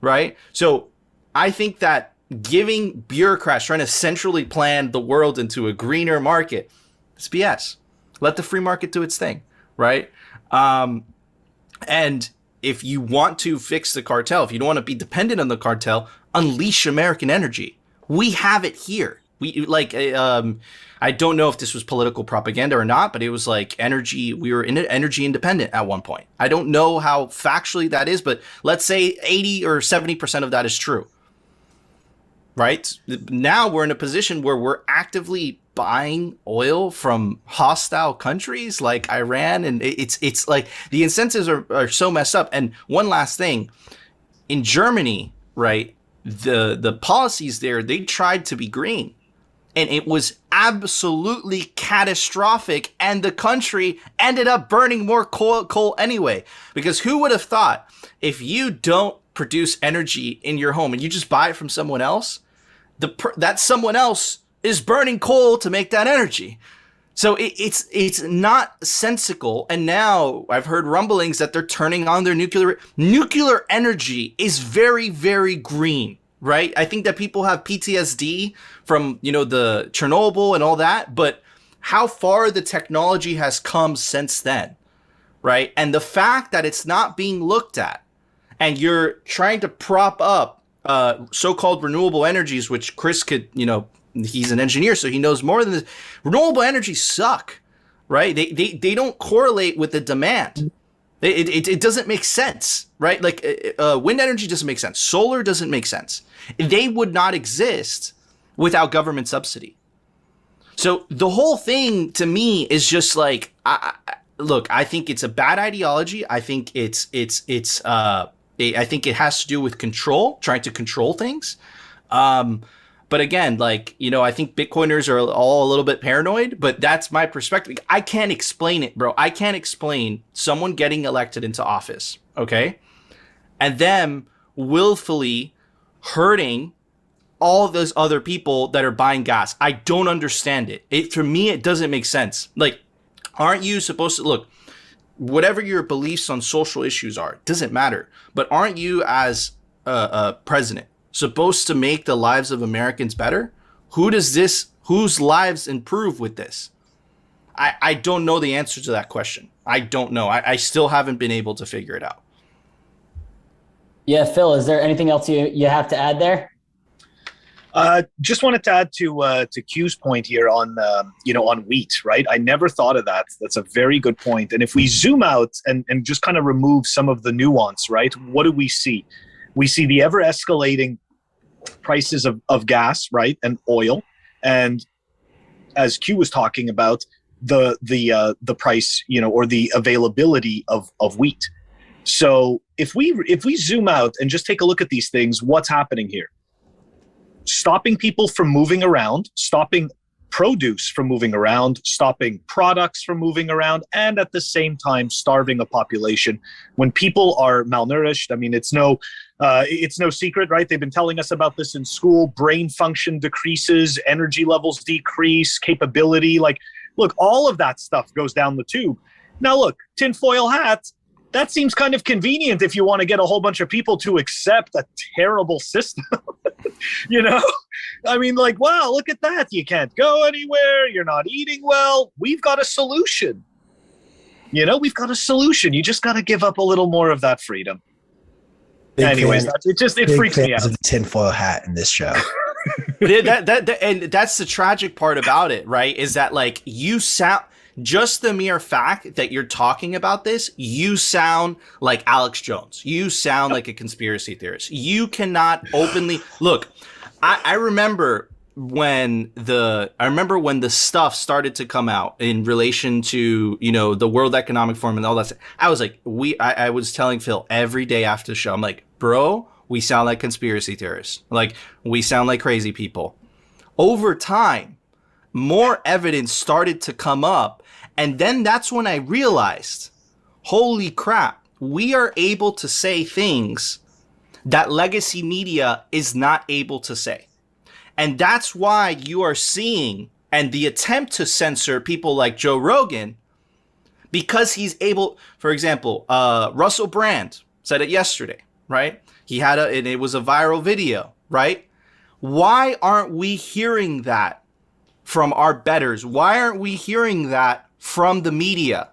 Speaker 2: Right? So I think that giving bureaucrats trying to centrally plan the world into a greener market, it's BS. Let the free market do its thing. Right? And if you want to fix the cartel, if you don't want to be dependent on the cartel, unleash American energy. We have it here. I don't know if this was political propaganda or not, but it was like energy. We were energy independent at one point. I don't know how factually that is, but let's say 80 or 70% of that is true. Right? Now we're in a position where we're actively buying oil from hostile countries like Iran. And it's like the incentives are so messed up. And one last thing, in Germany, right, the policies there, they tried to be green. And it was absolutely catastrophic. And the country ended up burning more coal anyway. Because who would have thought, if you don't produce energy in your home and you just buy it from someone else, that someone else is burning coal to make that energy. So it's not sensical. And now I've heard rumblings that they're turning on their nuclear energy is very, very green, right? I think that people have PTSD from, the Chernobyl and all that, but how far the technology has come since then, right? And the fact that it's not being looked at, and you're trying to prop up so-called renewable energies, which Chris could, he's an engineer, so he knows more than this. Renewable energies suck, right? They don't correlate with the demand. It doesn't make sense, right? Like wind energy doesn't make sense. Solar doesn't make sense. They would not exist without government subsidy. So the whole thing to me is just like, look, I think it's a bad ideology. I think I think it has to do with control, trying to control things. But again, I think Bitcoiners are all a little bit paranoid, but that's my perspective. I can't explain it, bro. I can't explain someone getting elected into office, okay? And them willfully hurting all of those other people that are buying gas. I don't understand it. For me, it doesn't make sense. Like, aren't you supposed to, look, whatever your beliefs on social issues are, doesn't matter. But aren't you as a president supposed to make the lives of Americans better? Whose lives improve with this? I don't know the answer to that question. I don't know. I still haven't been able to figure it out.
Speaker 4: Yeah, Phil, is there anything else you have to add there?
Speaker 5: Just wanted to add to Q's point here on on wheat, right? I never thought of that. That's a very good point. And if we zoom out and just kind of remove some of the nuance, right? What do we see? We see the ever escalating prices of gas, right, and oil, and as Q was talking about, the price, or the availability of wheat. So if we zoom out and just take a look at these things, what's happening here? Stopping people from moving around, stopping produce from moving around, stopping products from moving around, and at the same time starving a population. When people are malnourished, I mean, it's no secret, right? They've been telling us about this in school. Brain function decreases, energy levels decrease, capability. Like, look, all of that stuff goes down the tube. Now, look, tinfoil hat. That seems kind of convenient if you want to get a whole bunch of people to accept a terrible system. I mean, like, wow, look at that. You can't go anywhere. You're not eating well. We've got a solution. We've got a solution. You just got to give up a little more of that freedom. Anyways, it freaks me out.
Speaker 1: The tinfoil hat in this show.
Speaker 2: And that's the tragic part about it, right? Is that like you sound, just the mere fact that you're talking about this, you sound like Alex Jones. You sound like a conspiracy theorist. You cannot openly look. I remember when the stuff started to come out in relation to, the World Economic Forum and all that stuff. I was like, I was telling Phil every day after the show, I'm like, bro, we sound like conspiracy theorists. Like, we sound like crazy people. Over time, more evidence started to come up. And then that's when I realized, holy crap, we are able to say things that legacy media is not able to say. And that's why you are seeing, and the attempt to censor people like Joe Rogan, because he's able, for example, Russell Brand said it yesterday, right? He had and it was a viral video, right? Why aren't we hearing that from our betters? Why aren't we hearing that from the media?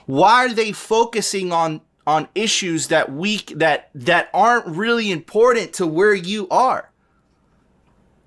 Speaker 2: Why are they focusing on issues that aren't really important to where you are?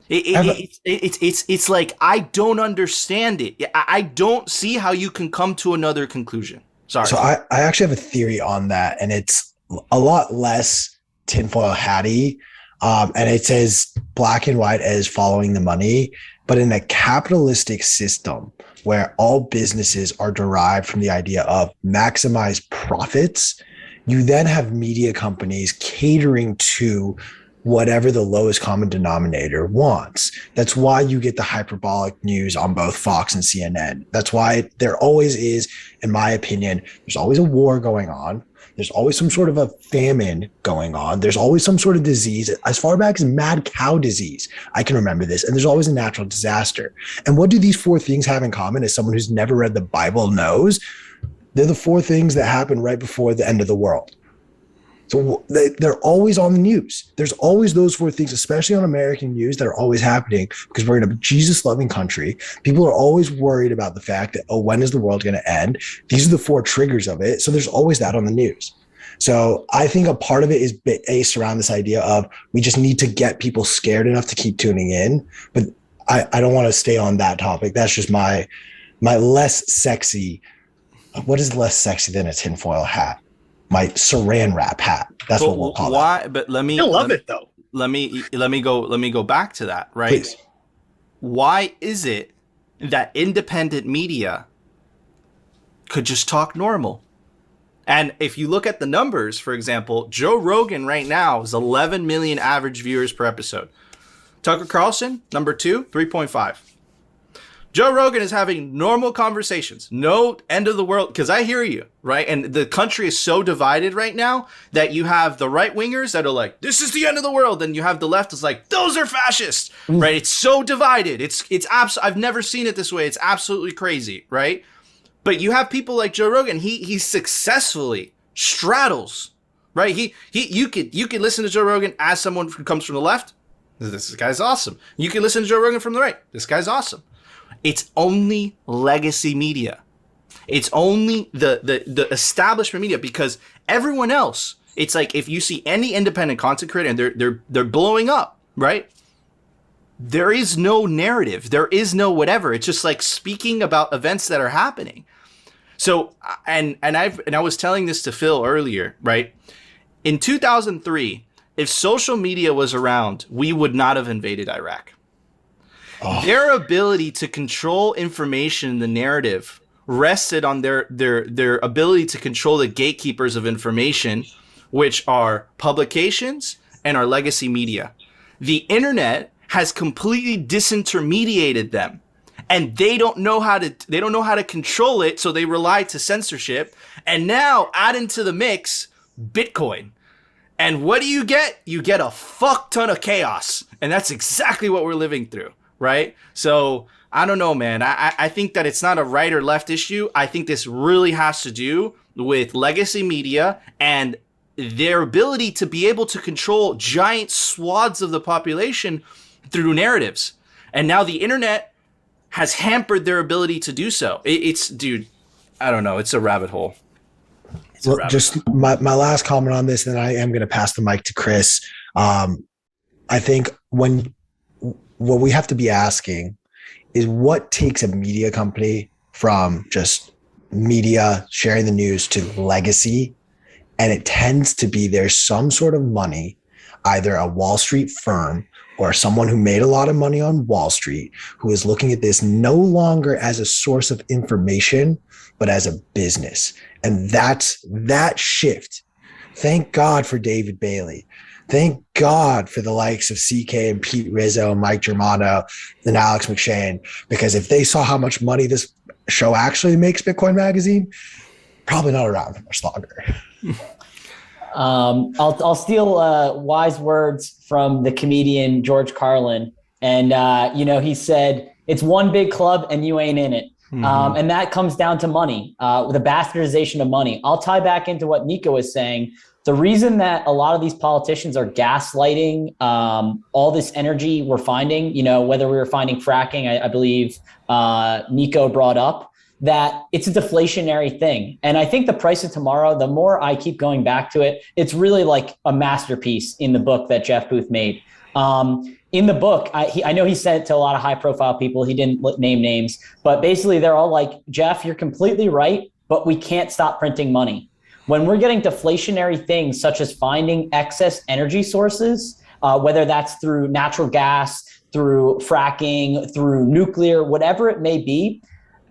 Speaker 2: It's like, I don't understand it. I don't see how you can come to another conclusion. Sorry.
Speaker 1: So I actually have a theory on that, and it's a lot less tinfoil hatty. And it says black and white as following the money. But in a capitalistic system where all businesses are derived from the idea of maximize profits, you then have media companies catering to whatever the lowest common denominator wants. That's why you get the hyperbolic news on both Fox and CNN. That's why there always is, in my opinion, there's always a war going on. There's always some sort of a famine going on. There's always some sort of disease. As far back as mad cow disease, I can remember this. And there's always a natural disaster. And what do these four things have in common, as someone who's never read the Bible knows? They're the four things that happen right before the end of the world. So they're always on the news. There's always those four things, especially on American news, that are always happening because we're in a Jesus-loving country. People are always worried about the fact that, oh, when is the world going to end? These are the four triggers of it. So there's always that on the news. So I think a part of it is based around this idea of we just need to get people scared enough to keep tuning in. But I don't want to stay on that topic. That's just my less sexy. What is less sexy than a tinfoil hat? My saran wrap hat. That's what we'll call it.
Speaker 2: But let me.
Speaker 3: I love it though.
Speaker 2: Let me go back to that. Right.
Speaker 1: Please.
Speaker 2: Why is it that independent media could just talk normal? And if you look at the numbers, for example, Joe Rogan right now is 11 million average viewers per episode. Tucker Carlson, number 2, 3.5. Joe Rogan is having normal conversations. No end of the world, because I hear you, right? And the country is so divided right now that you have the right wingers that are like, this is the end of the world. And you have the left is like, those are fascists, right? It's so divided. I've never seen it this way. It's absolutely crazy, right? But you have people like Joe Rogan. He successfully straddles, right? You could listen to Joe Rogan as someone who comes from the left. This guy's awesome. You can listen to Joe Rogan from the right. This guy's awesome. It's only legacy media. It's only the establishment media, because everyone else, it's like if you see any independent content creator and they're blowing up, right? There is no narrative. There is no whatever. It's just like speaking about events that are happening. So and I was telling this to Phil earlier, right? In 2003, if social media was around, we would not have invaded Iraq. Oh. Their ability to control information in the narrative rested on their ability to control the gatekeepers of information, which are publications and our legacy media. The internet has completely disintermediated them, and they don't know how to control it, so they rely to censorship. And now add into the mix Bitcoin. And what do you get? You get a fuck ton of chaos. And that's exactly what we're living through. Right? So I don't know, man. I think that it's not a right or left issue. I think this really has to do with legacy media and their ability to be able to control giant swaths of the population through narratives. And now the internet has hampered their ability to do so. Dude, I don't know. It's a rabbit hole.
Speaker 1: Just my last comment on this, and I am going to pass the mic to Chris. I think what we have to be asking is what takes a media company from just media sharing the news to legacy. And it tends to be there's some sort of money, either a Wall Street firm or someone who made a lot of money on Wall Street, who is looking at this no longer as a source of information, but as a business. And that's that shift. Thank God for David Bailey. Thank God for the likes of CK and Pete Rizzo and Mike Germano and Alex McShane, because if they saw how much money this show actually makes Bitcoin Magazine, probably not around for much longer.
Speaker 4: I'll steal wise words from the comedian George Carlin. And, he said, it's one big club and you ain't in it. Mm-hmm. And that comes down to money, the bastardization of money. I'll tie back into what Nico was saying. The reason that a lot of these politicians are gaslighting all this energy we're finding, whether we were finding fracking, I believe Nico brought up, that it's a deflationary thing. And I think the price of tomorrow, the more I keep going back to it, it's really like a masterpiece in the book that Jeff Booth made. In the book, I know he sent it to a lot of high profile people. He didn't name names, but basically they're all like, Jeff, you're completely right, but we can't stop printing money. When we're getting deflationary things such as finding excess energy sources, whether that's through natural gas, through fracking, through nuclear, whatever it may be,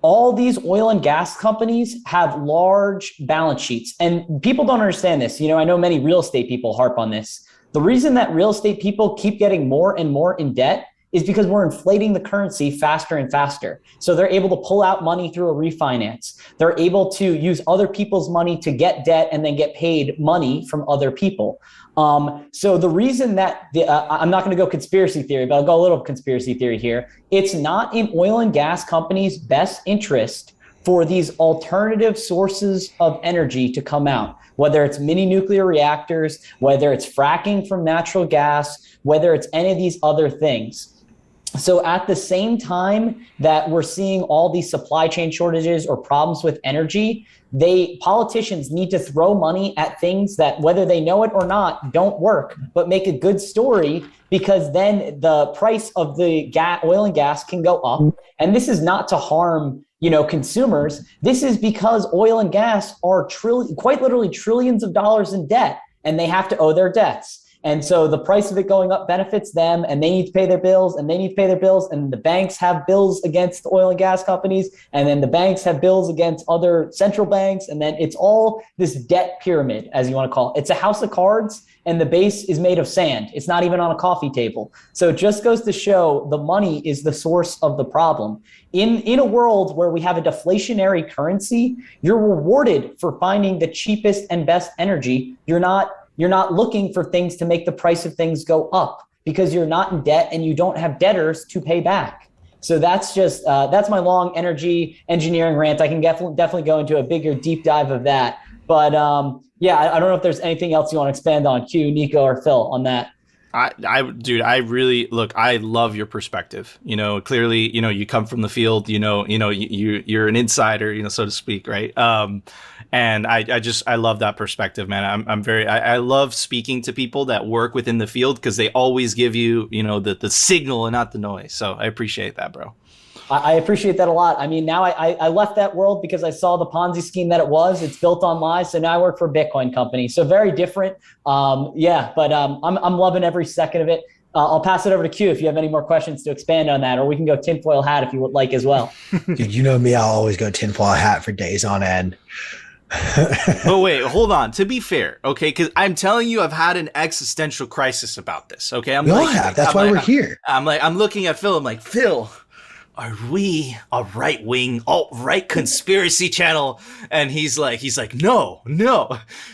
Speaker 4: all these oil and gas companies have large balance sheets. And people don't understand this. I know many real estate people harp on this. The reason that real estate people keep getting more and more in debt is because we're inflating the currency faster and faster. So they're able to pull out money through a refinance. They're able to use other people's money to get debt and then get paid money from other people. So the reason that I'm not going to go conspiracy theory, but I'll go a little conspiracy theory here. It's not in oil and gas companies' best interest for these alternative sources of energy to come out, whether it's mini nuclear reactors, whether it's fracking from natural gas, whether it's any of these other things. So at the same time that we're seeing all these supply chain shortages or problems with energy, politicians need to throw money at things that, whether they know it or not, don't work, but make a good story, because then the price of the oil and gas can go up. And this is not to harm, consumers. This is because oil and gas are quite literally trillions of dollars in debt, and they have to owe their debts. And so the price of it going up benefits them, and they need to pay their bills, and they need to pay their bills, and the banks have bills against the oil and gas companies, and then the banks have bills against other central banks, and then it's all this debt pyramid, as you want to call it. It's a house of cards, and the base is made of sand. It's not even on a coffee table. So it just goes to show the money is the source of the problem. In a world where we have a deflationary currency, you're rewarded for finding the cheapest and best energy. You're not looking for things to make the price of things go up, because you're not in debt and you don't have debtors to pay back. So that's just that's my long energy engineering rant. I can definitely go into a bigger deep dive of that. But yeah, I don't know if there's anything else you want to expand on, Q, Nico, or Phil, on that.
Speaker 2: Dude, I really I love your perspective. Clearly, you come from the field. You're an insider, so to speak, right? And I love that perspective, man. I love speaking to people that work within the field, because they always give you, the signal and not the noise. So I appreciate that, bro.
Speaker 4: I appreciate that a lot. I mean, now I left that world because I saw the Ponzi scheme that it was. It's built on lies. So now I work for a Bitcoin company. So very different. But I'm loving every second of it. I'll pass it over to Q if you have any more questions to expand on that, or we can go tinfoil hat if you would like as well.
Speaker 1: Dude, you know me, I'll always go tinfoil hat for days on end.
Speaker 2: But wait, hold on. To be fair, okay, because I'm telling you, I've had an existential crisis about this. Okay,
Speaker 1: we all have. That's why we're here.
Speaker 2: I'm looking at Phil. I'm like, Phil, are we a right-wing, alt-right conspiracy channel? And he's like, no.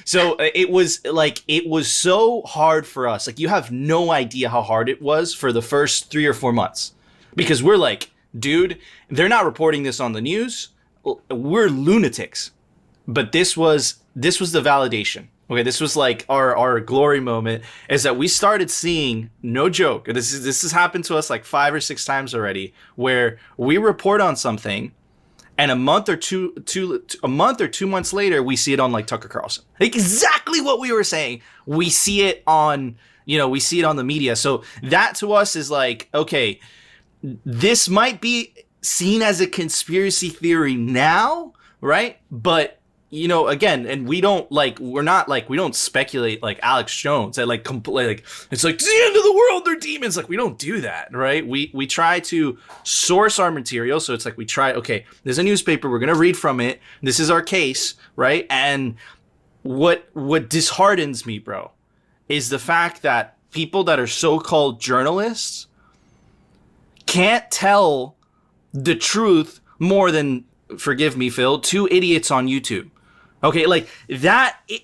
Speaker 2: So it was so hard for us. Like, you have no idea how hard it was for the first 3 or 4 months, because we're like, dude, they're not reporting this on the news. We're lunatics. But this was the validation. Okay, this was like our glory moment, is that we started seeing, no joke, this has happened to us like 5 or 6 times already, where we report on something, and a month or 2 months later, we see it on like Tucker Carlson. Exactly what we were saying. We see it on the media. So that to us is like, okay, this might be seen as a conspiracy theory now, right? But again, and we don't speculate like Alex Jones that like it's like the end of the world, they're demons. Like, we don't do that, right? We try to source our material. So it's like, okay, there's a newspaper, we're going to read from it. This is our case, right? And what disheartens me, bro, is the fact that people that are so-called journalists can't tell the truth more than, forgive me, Phil, 2 idiots on YouTube. Okay, like that, it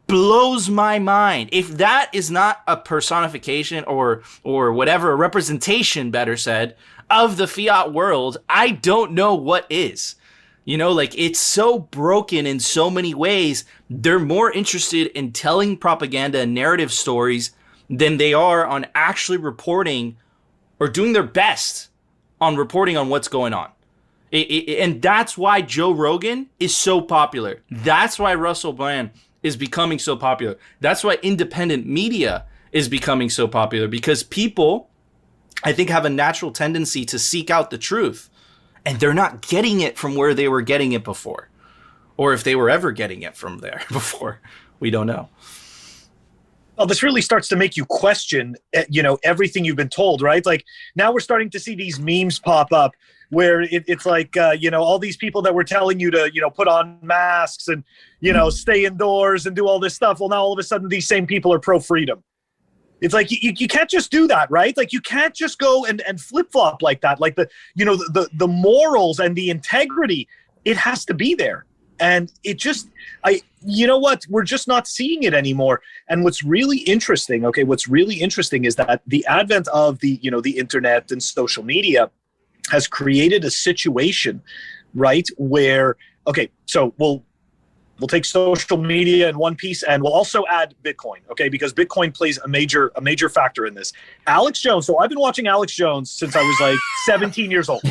Speaker 2: blows my mind. If that is not a personification or whatever, a representation, better said, of the fiat world, I don't know what is. Like, it's so broken in so many ways. They're more interested in telling propaganda and narrative stories than they are on actually reporting or doing their best on reporting on what's going on. And that's why Joe Rogan is so popular. That's why Russell Brand is becoming so popular. That's why independent media is becoming so popular, because people, I think, have a natural tendency to seek out the truth, and they're not getting it from where they were getting it before, or if they were ever getting it from there before. We don't know.
Speaker 3: Well, this really starts to make you question, everything you've been told, right? Like, now we're starting to see these memes pop up where it's like, all these people that were telling you to, put on masks and, stay indoors and do all this stuff. Well, now all of a sudden these same people are pro-freedom, It's like you can't just do that, right? Like you can't just go and flip flop like that. Like the morals and the integrity, it has to be there. And it just, you know what? We're just not seeing it anymore. And what's really interesting, is that the advent of the internet and social media has created a situation, right, where, okay, so we'll take social media in one piece, and we'll also add Bitcoin, okay, because Bitcoin plays a major factor in this. Alex Jones. So I've been watching Alex Jones since I was like 17 years old.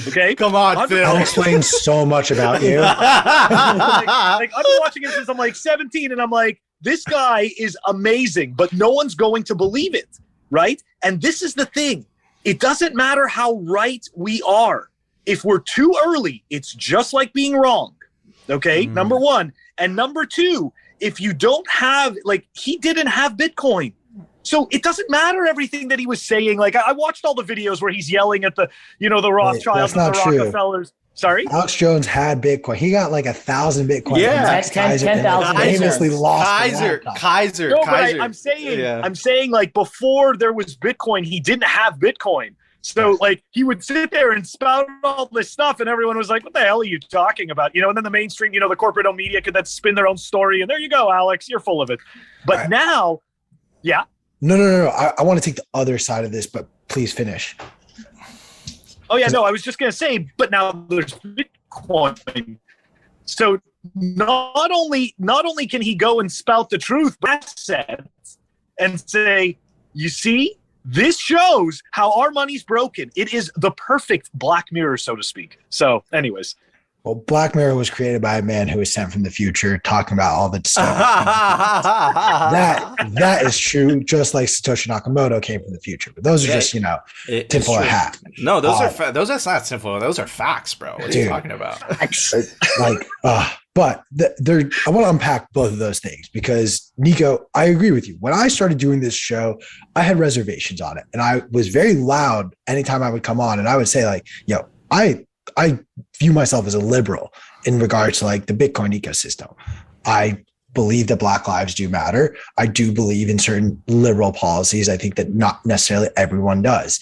Speaker 3: Okay,
Speaker 2: come on, Phil.
Speaker 1: That explains so much about you.
Speaker 3: like I've been watching him since I'm like 17, and I'm like, this guy is amazing, but no one's going to believe it, right? And this is the thing. It doesn't matter how right we are. If we're too early, it's just like being wrong. Okay, number one. And number two, if you don't have, like, he didn't have Bitcoin. So it doesn't matter everything that he was saying. Like, I watched all the videos where he's yelling at the Rothschilds and the Rockefellers. Sorry?
Speaker 1: Alex Jones had Bitcoin. He got like 1,000 Bitcoin.
Speaker 2: Yeah,
Speaker 4: 10,000.
Speaker 1: Famously lost
Speaker 2: Kaiser.
Speaker 3: No, but I'm saying like before there was Bitcoin, he didn't have Bitcoin. So like he would sit there and spout all this stuff, and everyone was like, "What the hell are you talking about?" And then the mainstream, the corporate media could then spin their own story, and there you go, Alex, you're full of it. But now, yeah.
Speaker 1: No. I want to take the other side of this, but please finish.
Speaker 3: Oh yeah, no, I was just gonna say, but now there's Bitcoin. So not only can he go and spout the truth, but and say, you see, this shows how our money's broken. It is the perfect Black Mirror, so to speak. So, anyways.
Speaker 1: Well, Black Mirror was created by a man who was sent from the future, talking about all the stuff. that is true. Just like Satoshi Nakamoto came from the future, but those are just tinfoil hat.
Speaker 2: No, those are those are not tinfoil. Those are facts, bro. What are you talking about?
Speaker 1: But I want to unpack both of those things because, Nico, I agree with you. When I started doing this show, I had reservations on it, and I was very loud anytime I would come on, and I would say like, "Yo, I view myself as a liberal in regards to like the Bitcoin ecosystem. I believe that Black lives do matter. I do believe in certain liberal policies. I think that not necessarily everyone does."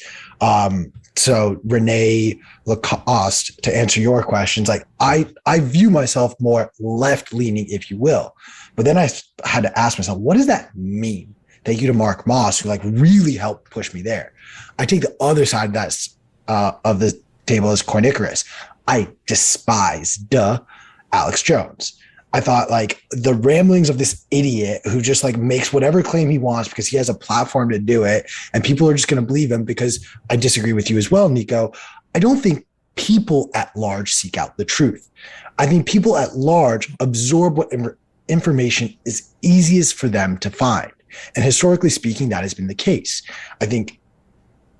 Speaker 1: So Renee Lacoste, to answer your questions, like I view myself more left leaning, if you will. But then I had to ask myself, what does that mean? Thank you to Mark Moss, who like really helped push me there. I take the other side of that of the table as Coin Icarus. I despise Alex Jones. I thought like the ramblings of this idiot who just like makes whatever claim he wants because he has a platform to do it, and people are just going to believe him. Because I disagree with you as well, Nico. I don't think people at large seek out the truth. I think people at large absorb what information is easiest for them to find. And historically speaking, that has been the case. I think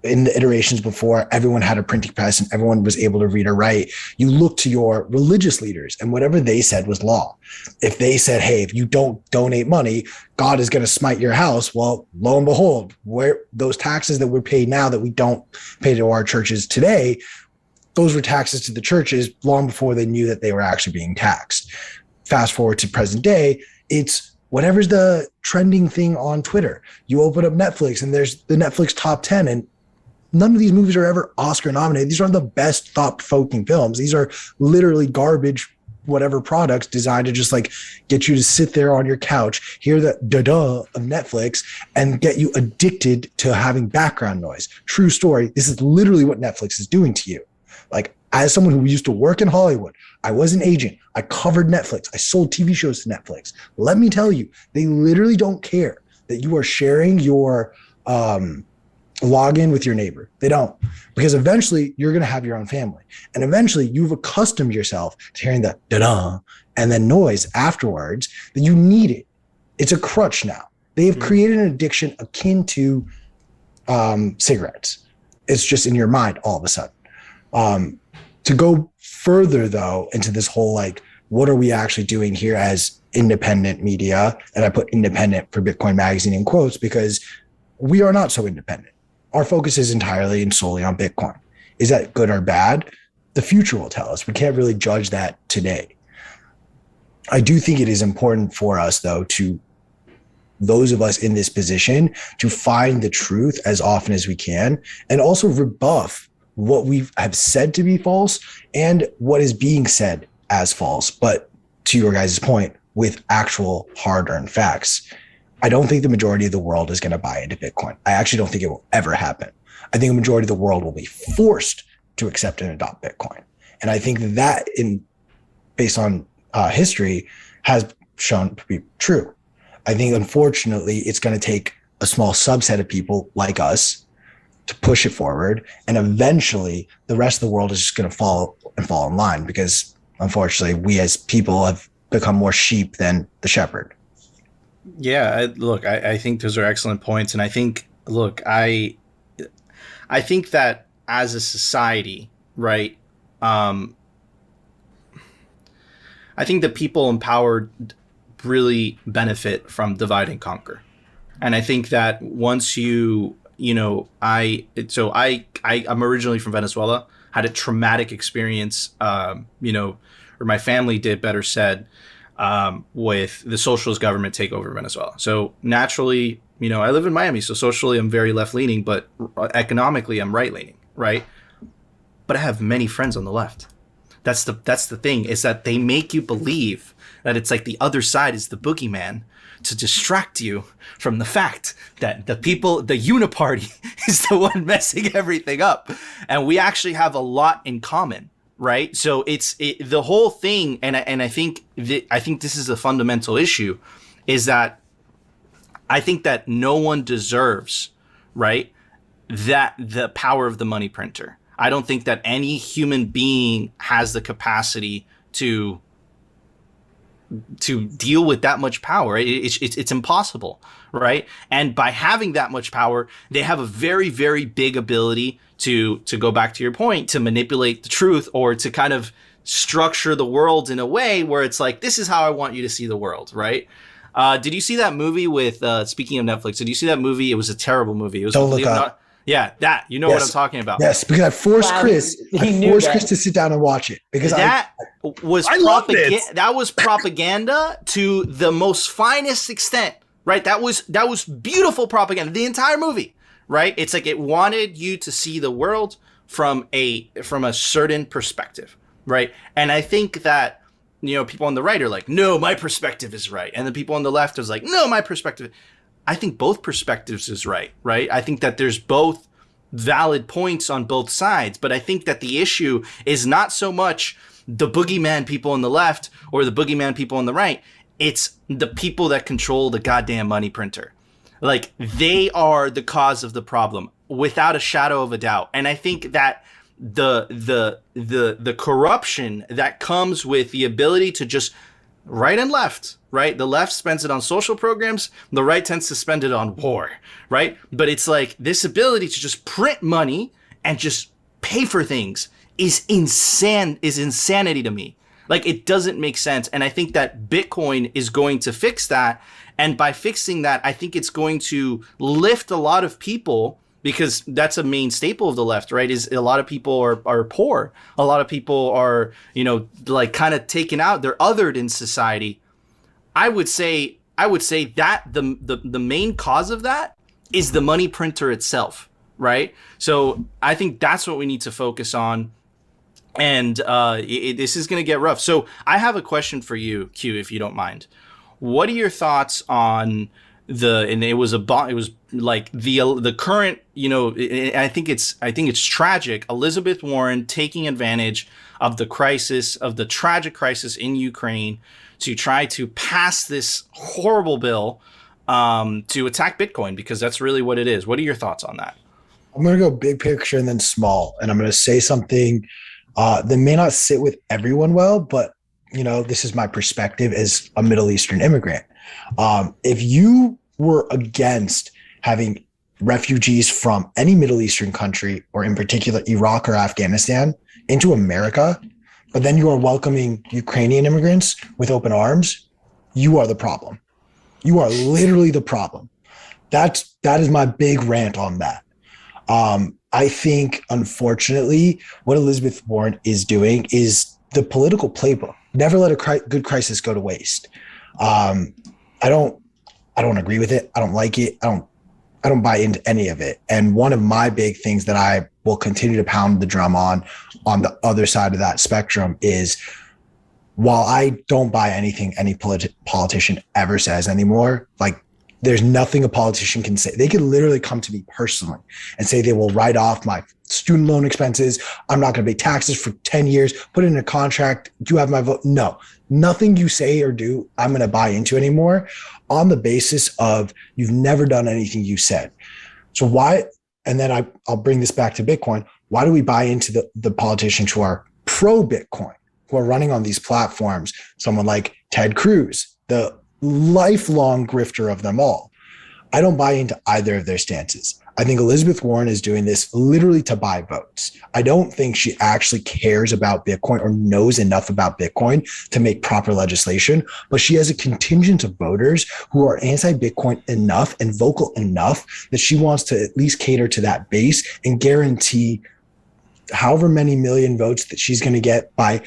Speaker 1: in the iterations before, everyone had a printing press and everyone was able to read or write. You look to your religious leaders, and whatever they said was law. If they said, hey, if you don't donate money, God is going to smite your house. Well, lo and behold, where those taxes that we're paid now that we don't pay to our churches today, those were taxes to the churches long before they knew that they were actually being taxed. Fast forward to present day, it's whatever's the trending thing on Twitter. You open up Netflix and there's the Netflix top 10, and none of these movies are ever Oscar nominated. These aren't the best thought-provoking films. These are literally garbage, whatever products designed to just like get you to sit there on your couch, hear the da-da of Netflix, and get you addicted to having background noise. True story. This is literally what Netflix is doing to you. Like, as someone who used to work in Hollywood, I was an agent. I covered Netflix. I sold TV shows to Netflix. Let me tell you, they literally don't care that you are sharing your login with your neighbor. They don't, because eventually you're going to have your own family, and eventually you've accustomed yourself to hearing the da-da and then noise afterwards that you need it. It's a crutch now. They have created an addiction akin to cigarettes. It's just in your mind all of a sudden. To go further though into this whole like, what are we actually doing here as independent media? And I put independent for Bitcoin Magazine in quotes because we are not so independent. Our focus is entirely and solely on Bitcoin. Is that good or bad? The future will tell us. We can't really judge that today. I do think it is important for us, though, to those of us in this position to find the truth as often as we can, and also rebuff what we have said to be false and what is being said as false. But to your guys' point, with actual hard-earned facts, I don't think the majority of the world is going to buy into Bitcoin. I actually don't think it will ever happen. I think a majority of the world will be forced to accept and adopt Bitcoin. And I think that, based on history, has shown to be true. I think, unfortunately, it's going to take a small subset of people like us to push it forward. And eventually, the rest of the world is just going to fall in line because, unfortunately, we as people have become more sheep than the shepherd.
Speaker 2: Yeah, I think those are excellent points. And I think, I think that as a society, right, I think that people empowered really benefit from divide and conquer. And I think that once I'm originally from Venezuela, had a traumatic experience, or my family did, better said, with the socialist government take over Venezuela. So naturally, I live in Miami, so socially I'm very left leaning, but economically I'm right leaning, right? But I have many friends on the left. That's the thing, is that they make you believe that it's like the other side is the boogeyman to distract you from the fact that the Uniparty is the one messing everything up. And we actually have a lot in common, right? So the whole thing, and I think this is a fundamental issue, is that I think that no one deserves, right, that the power of the money printer. I don't think that any human being has the capacity to deal with that much power. It's impossible, right? And by having that much power, they have a very, very big ability to go back to your point, to manipulate the truth, or to kind of structure the world in a way where it's like, this is how I want you to see the world, right? Did you see that movie with, speaking of Netflix, did you see that movie? It was a terrible movie. It was
Speaker 1: Don't Look Up.
Speaker 2: Yeah, that, you know what I'm talking about.
Speaker 1: Yes, because I forced Chris to sit down and watch it because
Speaker 2: that was propaganda to the most finest extent, right? That was beautiful propaganda, the entire movie, right? It's like it wanted you to see the world from a certain perspective, right? And I think that, people on the right are like, no, my perspective is right. And the people on the left is like, no, my perspective. I think both perspectives is right? I think that there's both valid points on both sides, but I think that the issue is not so much the boogeyman people on the left or the boogeyman people on the right. It's the people that control the goddamn money printer. Like, they are the cause of the problem without a shadow of a doubt. And I think that the corruption that comes with the ability to just right and left, right? The left spends it on social programs. The right tends to spend it on war, right? But it's like this ability to just print money and just pay for things is insanity to me. Like, it doesn't make sense. And I think that Bitcoin is going to fix that. And by fixing that, I think it's going to lift a lot of people, because that's a main staple of the left, right? Is a lot of people are poor. A lot of people are, like kind of taken out. They're othered in society. I would say that the main cause of that is the money printer itself, right? So I think that's what we need to focus on. And this is going to get rough. So I have a question for you, Q, if you don't mind. What are your thoughts on it was like the current, I think it's tragic, Elizabeth Warren taking advantage of the tragic crisis in Ukraine to try to pass this horrible bill to attack Bitcoin, because that's really what it is. What are your thoughts on that?
Speaker 1: I'm going to go big picture and then small, and I'm going to say something that may not sit with everyone well, but this is my perspective as a Middle Eastern immigrant. If you were against having refugees from any Middle Eastern country, or in particular Iraq or Afghanistan, into America, but then you are welcoming Ukrainian immigrants with open arms, you are the problem. You are literally the problem. That is my big rant on that. I think, unfortunately, what Elizabeth Warren is doing is the political playbook. Never let a good crisis go to waste. I I don't agree with it. I don't like it. I don't buy into any of it. And one of my big things that I will continue to pound the drum on the other side of that spectrum is, while I don't buy anything any politician ever says anymore, like, there's nothing a politician can say. They can literally come to me personally and say they will write off my student loan expenses. I'm not going to pay taxes for 10 years, put it in a contract. Do you have my vote? No, nothing you say or do, I'm going to buy into anymore on the basis of you've never done anything you said. So why? And then I'll bring this back to Bitcoin. Why do we buy into the politicians who are pro Bitcoin, who are running on these platforms? Someone like Ted Cruz, the lifelong grifter of them all. I don't buy into either of their stances. I think Elizabeth Warren is doing this literally to buy votes. I don't think she actually cares about Bitcoin or knows enough about Bitcoin to make proper legislation, but she has a contingent of voters who are anti-Bitcoin enough and vocal enough that she wants to at least cater to that base and guarantee however many million votes that she's going to get by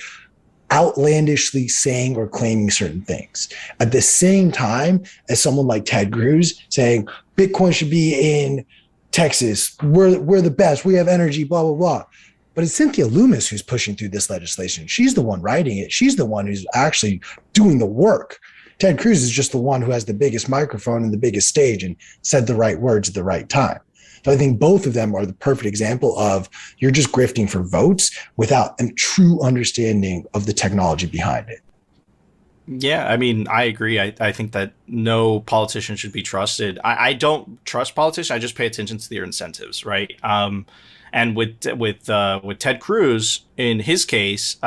Speaker 1: outlandishly saying or claiming certain things. At the same time as someone like Ted Cruz saying Bitcoin should be in Texas, we're the best, we have energy, blah, blah, blah. But it's Cynthia Lummis who's pushing through this legislation. She's the one writing it. She's the one who's actually doing the work. Ted Cruz is just the one who has the biggest microphone and the biggest stage and said the right words at the right time. So I think both of them are the perfect example of you're just grifting for votes without a true understanding of the technology behind it.
Speaker 2: Yeah, I mean, I agree. I think that no politician should be trusted. I don't trust politicians. I just pay attention to their incentives, right? And with Ted Cruz, in his case,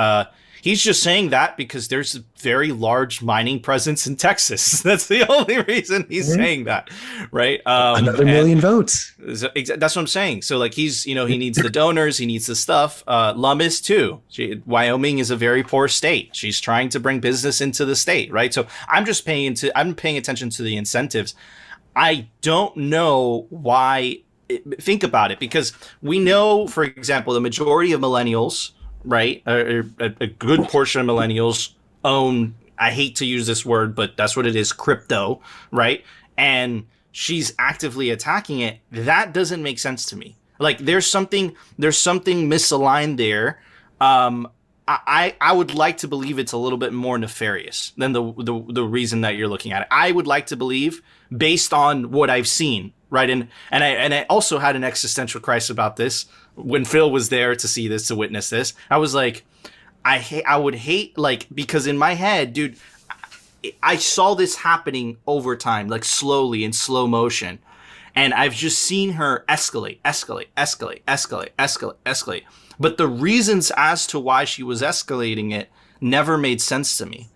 Speaker 2: he's just saying that because there's a very large mining presence in Texas. That's the only reason he's saying that, right?
Speaker 1: Another million votes.
Speaker 2: That's what I'm saying. So like he needs the donors, he needs the stuff. Lummis too. Wyoming is a very poor state. She's trying to bring business into the state, right? So I'm paying attention to the incentives. I don't know why. Think about it, because we know, for example, the majority of millennials, right, a good portion of millennials own, I hate to use this word, but that's what it is, crypto, right? And she's actively attacking it. That doesn't make sense to me. Like there's something misaligned there. I would like to believe it's a little bit more nefarious than the reason that you're looking at it. I would like to believe, based on what I've seen, right? And I also had an existential crisis about this when Phil was there to see this, to witness this. I was like, I would hate, like, because in my head, dude, I saw this happening over time, like slowly in slow motion. And I've just seen her escalate. But the reasons as to why she was escalating it never made sense to me.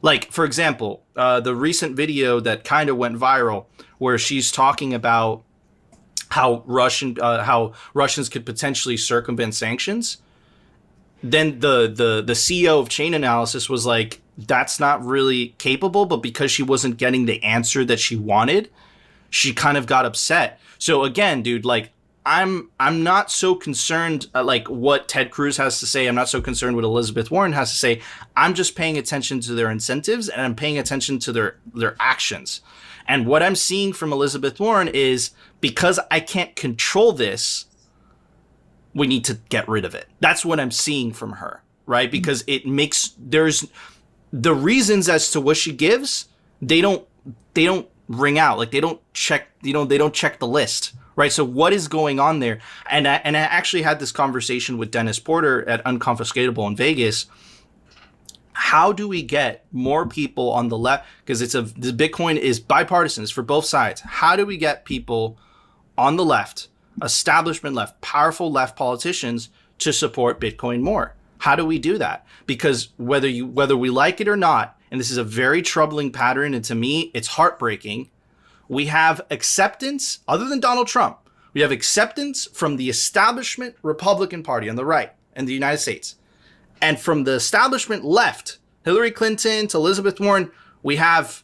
Speaker 2: Like, for example, the recent video that kind of went viral where she's talking about how Russians could potentially circumvent sanctions. Then the CEO of Chain Analysis was like, that's not really capable, but because she wasn't getting the answer that she wanted, she kind of got upset. So again, dude, like, I'm not so concerned like what Ted Cruz has to say. I'm not so concerned what Elizabeth Warren has to say. I'm just paying attention to their incentives, and I'm paying attention to their actions. And what I'm seeing from Elizabeth Warren is, because I can't control this, we need to get rid of it. That's what I'm seeing from her, right? Because there's the reasons as to what she gives, they don't ring out. Like they don't check the list. Right. So what is going on there? And I actually had this conversation with Dennis Porter at Unconfiscatable in Vegas. How do we get more people on the left? Because the Bitcoin is bipartisan, it's for both sides. How do we get people on the left, establishment left, powerful left politicians to support Bitcoin more? How do we do that? Because whether we like it or not, and this is a very troubling pattern, and to me, it's heartbreaking. We have acceptance, other than Donald Trump, we have acceptance from the establishment Republican Party on the right in the United States. And from the establishment left, Hillary Clinton to Elizabeth Warren, we have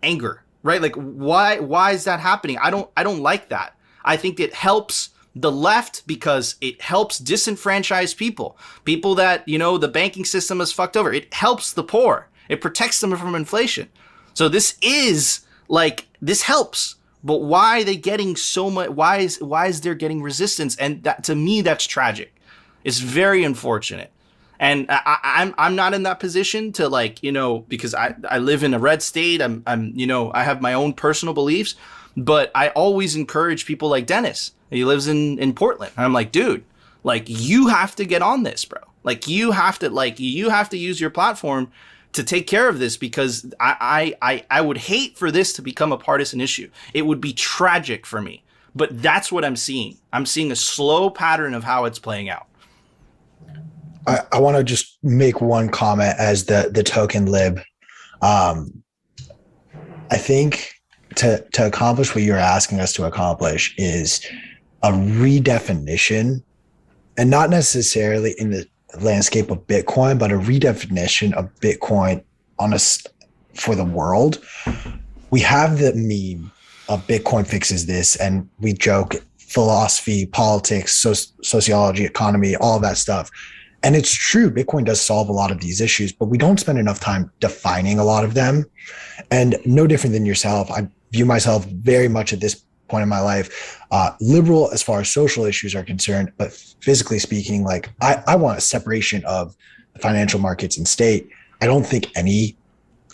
Speaker 2: anger, right? Like, why is that happening? I don't like that. I think it helps the left because it helps disenfranchised people that, the banking system is fucked over. It helps the poor. It protects them from inflation. So this is like this helps. But why are they getting so much? Why is there getting resistance? And that, to me, that's tragic. It's very unfortunate. And I'm not in that position to, like, you know, because I live in a red state. I'm you know, I have my own personal beliefs, but I always encourage people like Dennis. He lives in Portland. And I'm like, dude, like, you have to get on this, bro. Like, you have to use your platform to take care of this, because I would hate for this to become a partisan issue. It would be tragic for me. But that's what I'm seeing. I'm seeing a slow pattern of how it's playing out.
Speaker 1: I want to just make one comment as the token lib. I think to accomplish what you're asking us to accomplish is a redefinition, and not necessarily in the landscape of Bitcoin, but a redefinition of Bitcoin for the world. We have the meme of Bitcoin fixes this, and we joke philosophy, politics, sociology, economy, all that stuff. And it's true, Bitcoin does solve a lot of these issues, but we don't spend enough time defining a lot of them. And no different than yourself, I view myself very much at this point in my life, liberal as far as social issues are concerned, but physically speaking, like I want a separation of the financial markets and state. I don't think any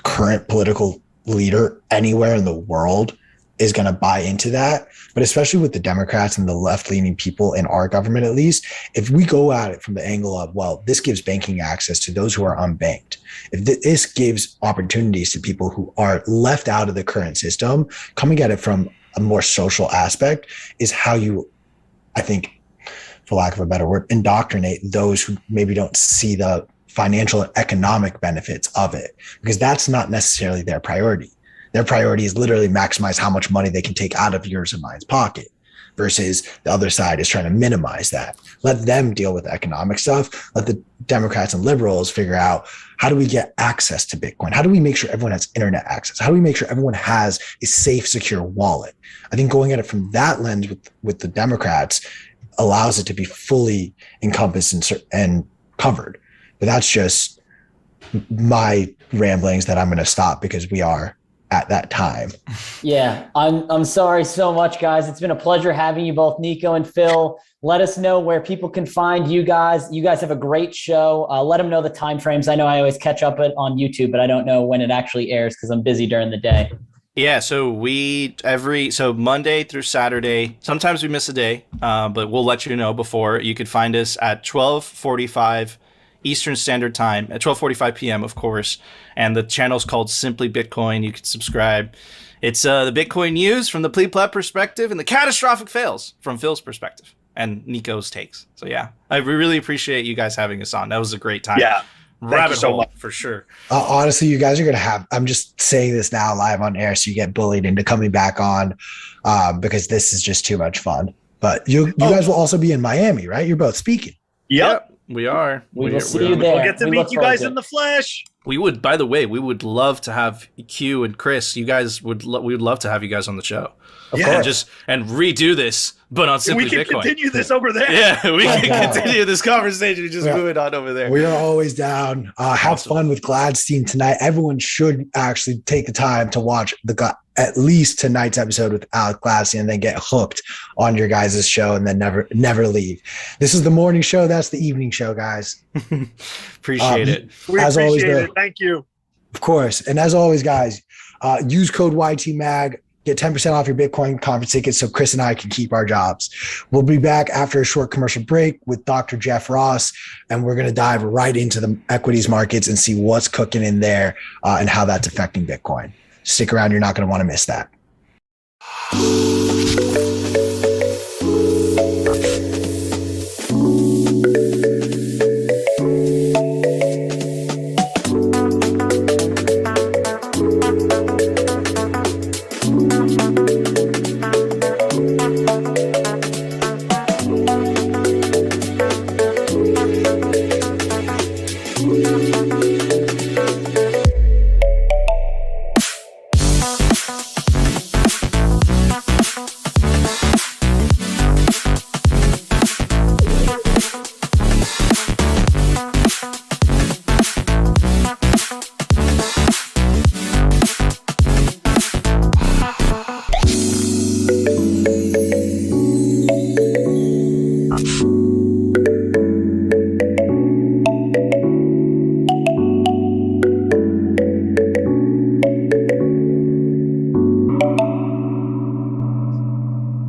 Speaker 1: current political leader anywhere in the world is going to buy into that. But especially with the Democrats and the left-leaning people in our government, at least, if we go at it from the angle of, well, this gives banking access to those who are unbanked, if this gives opportunities to people who are left out of the current system, coming at it from a more social aspect is how you, I think, for lack of a better word, indoctrinate those who maybe don't see the financial and economic benefits of it, because that's not necessarily their priority. Their priority is literally maximize how much money they can take out of yours and mine's pocket, versus the other side is trying to minimize that. Let them deal with the economic stuff. Let the Democrats and liberals figure out, how do we get access to Bitcoin? How do we make sure everyone has internet access? How do we make sure everyone has a safe, secure wallet? I think going at it from that lens with the Democrats allows it to be fully encompassed and covered. But that's just my ramblings that I'm going to stop, because we are at that time.
Speaker 4: Yeah, I'm sorry so much, guys. It's been a pleasure having you both, Nico and Phil. Let us know where people can find you guys. You guys have a great show. Let them know the time frames. I know I always catch up on YouTube, but I don't know when it actually airs because I'm busy during the day.
Speaker 2: Yeah, so so Monday through Saturday, sometimes we miss a day, but we'll let you know before. You could find us at 12:45 Eastern Standard Time, at 12:45 p.m., of course. And the channel's called Simply Bitcoin. You can subscribe. It's the Bitcoin news from the pleb perspective and the catastrophic fails from Phil's perspective and Nico's takes. So yeah, I really appreciate you guys having us on. That was a great time.
Speaker 5: Yeah.
Speaker 2: Rabbit
Speaker 5: so
Speaker 2: hole
Speaker 5: much.
Speaker 2: for sure.
Speaker 1: Honestly, you guys are going to have, I'm just saying this now live on air so you get bullied into coming back on, because this is just too much fun. But you guys will also be in Miami, right? You're both speaking.
Speaker 5: Yep.
Speaker 2: We are.
Speaker 4: We will see you there.
Speaker 5: We'll get to meet you guys in the flesh.
Speaker 2: We would, by the way, we would love to have Q and Chris. You guys we would love to have you guys on the show. And redo this, but on Simply
Speaker 5: We can
Speaker 2: Bitcoin.
Speaker 5: continue this over there.
Speaker 2: Yeah, we can continue this conversation and just move it on over there.
Speaker 1: We are always down. Have fun with Gladstein tonight. Everyone should actually take the time to watch at least tonight's episode with Alec Gladstein, and then get hooked on your guys' show and then never leave. This is the morning show. That's the evening show, guys.
Speaker 2: Appreciate it.
Speaker 5: We
Speaker 1: as
Speaker 5: appreciate
Speaker 1: always,
Speaker 5: it. Thank you.
Speaker 1: Of course. And as always, guys, use code YTMAG. Get 10% off your Bitcoin conference tickets so Chris and I can keep our jobs. We'll be back after a short commercial break with Dr. Jeff Ross, and we're going to dive right into the equities markets and see what's cooking in there and how that's affecting Bitcoin. Stick around. You're not going to want to miss that.